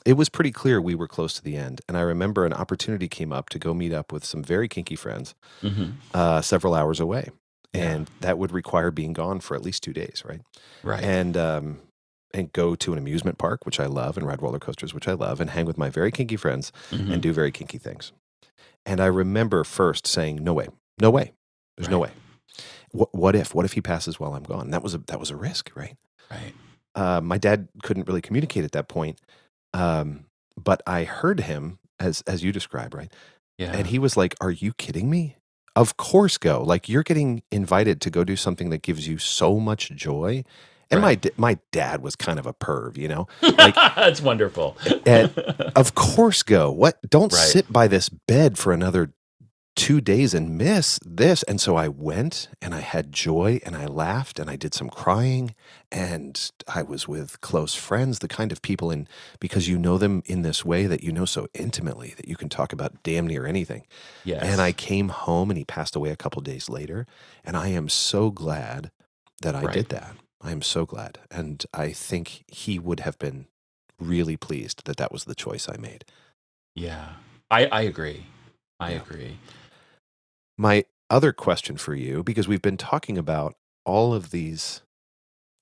it was pretty clear we were close to the end. And I remember an opportunity came up to go meet up with some very kinky friends several hours away. Yeah. And that would require being gone for at least 2 days, right? Right. And go to an amusement park, which I love, and ride roller coasters, which I love, and hang with my very kinky friends and do very kinky things. And I remember first saying, no way, there's no way. What if he passes while I'm gone? That was a risk, right? Right. My dad couldn't really communicate at that point, but I heard him as you described, right? Yeah. And he was like, "Are you kidding me? Of course, go. You're getting invited to go do something that gives you so much joy." And Right. my dad was kind of a perv, you know? Like, That's wonderful. and of course go. What? Don't Right. sit by this bed for another 2 days and miss this. And so I went and I had joy and I laughed and I did some crying and I was with close friends, the kind of people because you know them in this way that you know so intimately that you can talk about damn near anything. And I Yes. came home and he passed away a couple days later. And I am so glad that I Right. did that. I am so glad. And I think he would have been really pleased that that was the choice I made. Yeah. I agree. I Yeah. agree. My other question for you, because we've been talking about all of these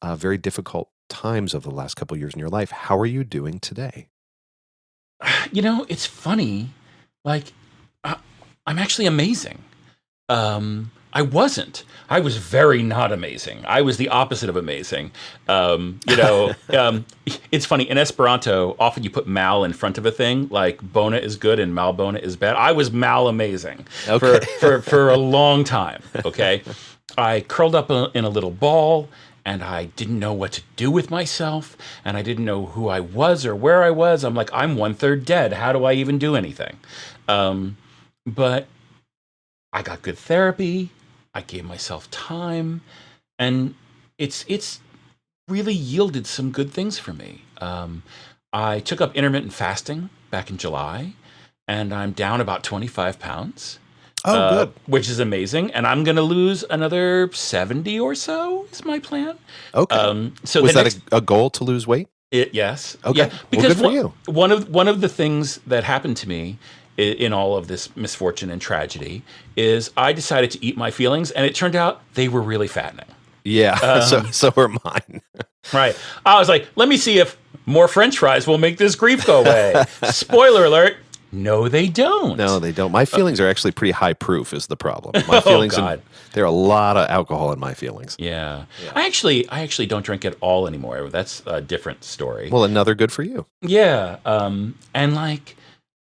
very difficult times of the last couple of years in your life, how are you doing today? It's funny. Like, I, I'm actually amazing. I wasn't. I was very not amazing. I was the opposite of amazing. It's funny in Esperanto. Often you put mal in front of a thing, like bona is good and malbona is bad. I was mal amazing Okay. for a long time. Okay, I curled up in a little ball. And I didn't know what to do with myself, and I didn't know who I was or where I was. I'm like, I'm 1/3 dead. How do I even do anything? But I got good therapy. I gave myself time, and it's really yielded some good things for me. I took up intermittent fasting back in July, and I'm down about 25 pounds, Oh, good. which is amazing. And I'm going to lose another 70 or so is my plan. Okay. So the Was that next a goal to lose weight? yes. Okay. Yeah, Well, because good for you. one of the things that happened to me in all of this misfortune and tragedy is I decided to eat my feelings, and it turned out they were really fattening. Yeah. So are mine. Right. I was like, let me see if more French fries will make this grief go away. Spoiler alert. No, they don't. No, they don't. My feelings are actually pretty high proof is the problem. My Oh feelings, God. there are a lot of alcohol in my feelings. Yeah. Yeah. I actually don't drink at all anymore. That's a different story. Well, another good for you. Yeah. And like,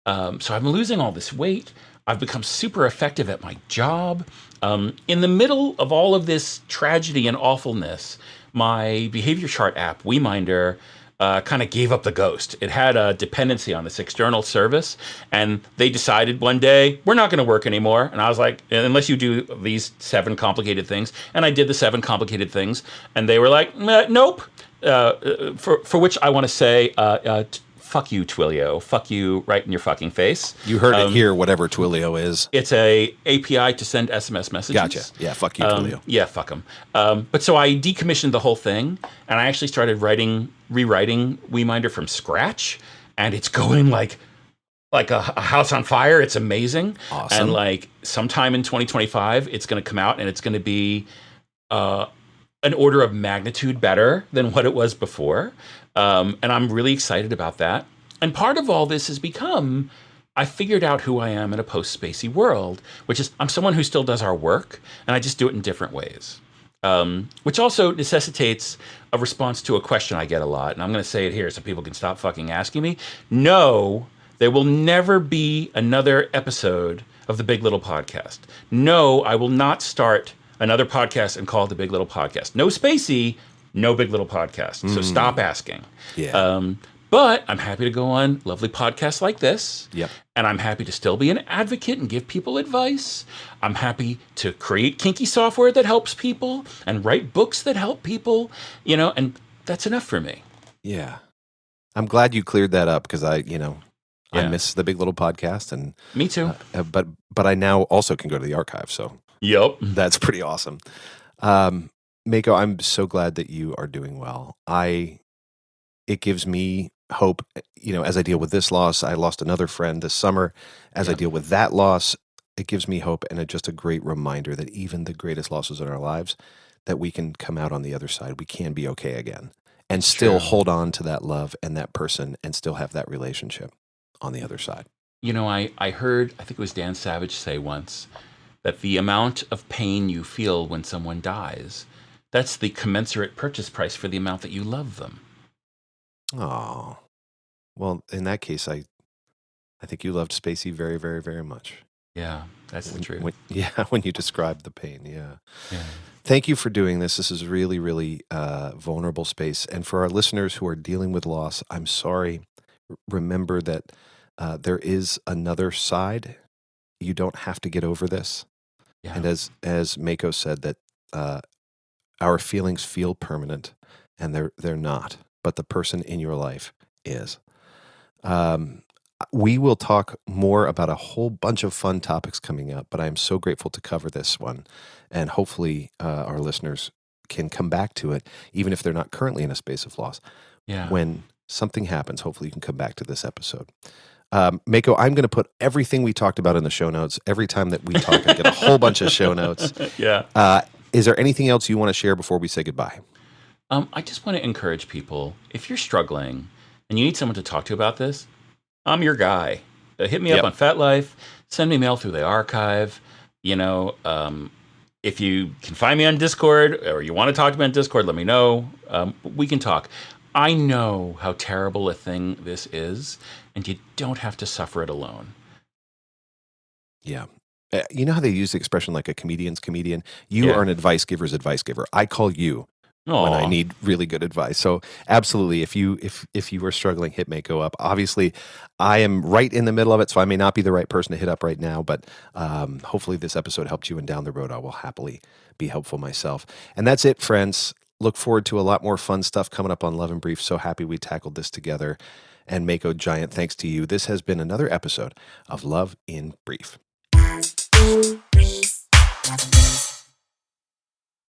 so I'm losing all this weight. I've become super effective at my job. In the middle of all of this tragedy and awfulness, my behavior chart app, WeMinder, kind of gave up the ghost. It had a dependency on this external service, and they decided one day we're not going to work anymore. And I was like, unless you do these 7 complicated things, and I did the 7 complicated things, and they were like, nope. For which I want to say, fuck you, Twilio. Fuck you right in your fucking face. You heard it here, whatever Twilio is. It's a API to send SMS messages. Gotcha. Yeah, fuck you, Twilio. Yeah, fuck them. But so I decommissioned the whole thing, and I actually started rewriting WeMinder from scratch, and it's going like a house on fire. It's amazing. Awesome. And like sometime in 2025, it's going to come out, and it's going to be an order of magnitude better than what it was before. And I'm really excited about that. And part of all this has become I figured out who I am in a post-spacey world, which is I'm someone who still does our work, and I just do it in different ways. Which also necessitates a response to a question I get a lot. And I'm going to say it here so people can stop fucking asking me. No, there will never be another episode of the Big Little Podcast. No, I will not start another podcast and call it the Big Little Podcast. No spacey, no Big Little Podcast. So stop asking. Yeah. But I'm happy to go on lovely podcasts like this. Yep. And I'm happy to still be an advocate and give people advice. I'm happy to create kinky software that helps people and write books that help people, and that's enough for me. Yeah. I'm glad you cleared that up because I Yeah. miss the Big Little Podcast and Me too. but I now also can go to the archive, so Yep. that's pretty awesome. Mako, I'm so glad that you are doing well. It gives me hope, as I deal with this loss. I lost another friend this summer. As I Yep. deal with that loss, it gives me hope and just a great reminder that even the greatest losses in our lives, that we can come out on the other side. We can be okay again and still True. hold on to that love and that person and still have that relationship on the other side. I heard, I think it was Dan Savage say once, that the amount of pain you feel when someone dies, that's the commensurate purchase price for the amount that you love them. Oh, well, in that case, I think you loved Spacey very, very, very much. Yeah, that's the truth. Yeah, when you describe the pain. Yeah. Yeah. Thank you for doing this. This is really, really vulnerable space. And for our listeners who are dealing with loss, I'm sorry. Remember that there is another side. You don't have to get over this. Yeah. And as Mako said, that our feelings feel permanent, and they're not. But the person in your life is. Um, we will talk more about a whole bunch of fun topics coming up, but I am so grateful to cover this one. And hopefully, our listeners can come back to it, even if they're not currently in a space of loss. Yeah. When something happens, hopefully, you can come back to this episode. Mako, I'm going to put everything we talked about in the show notes. Every time that we talk, I get a whole bunch of show notes. Yeah. Is there anything else you want to share before we say goodbye? I just want to encourage people, if you're struggling and you need someone to talk to about this, I'm your guy. Hit me up Yep. on FatLife. Send me mail through the archive. You know, if you can find me on Discord or you want to talk to me on Discord, let me know. We can talk. I know how terrible a thing this is, and you don't have to suffer it alone. Yeah. You know how they use the expression like a comedian's comedian? You Yeah. are an advice giver's advice giver. I call you when I Aw. need really good advice. So absolutely, if you are struggling, hit Mako up. Obviously, I am right in the middle of it, so I may not be the right person to hit up right now, but hopefully this episode helped you, and down the road I will happily be helpful myself. And that's it, friends. Look forward to a lot more fun stuff coming up on Love and Brief. So happy we tackled this together. And Mako, giant thanks to you. This has been another episode of Love in Brief.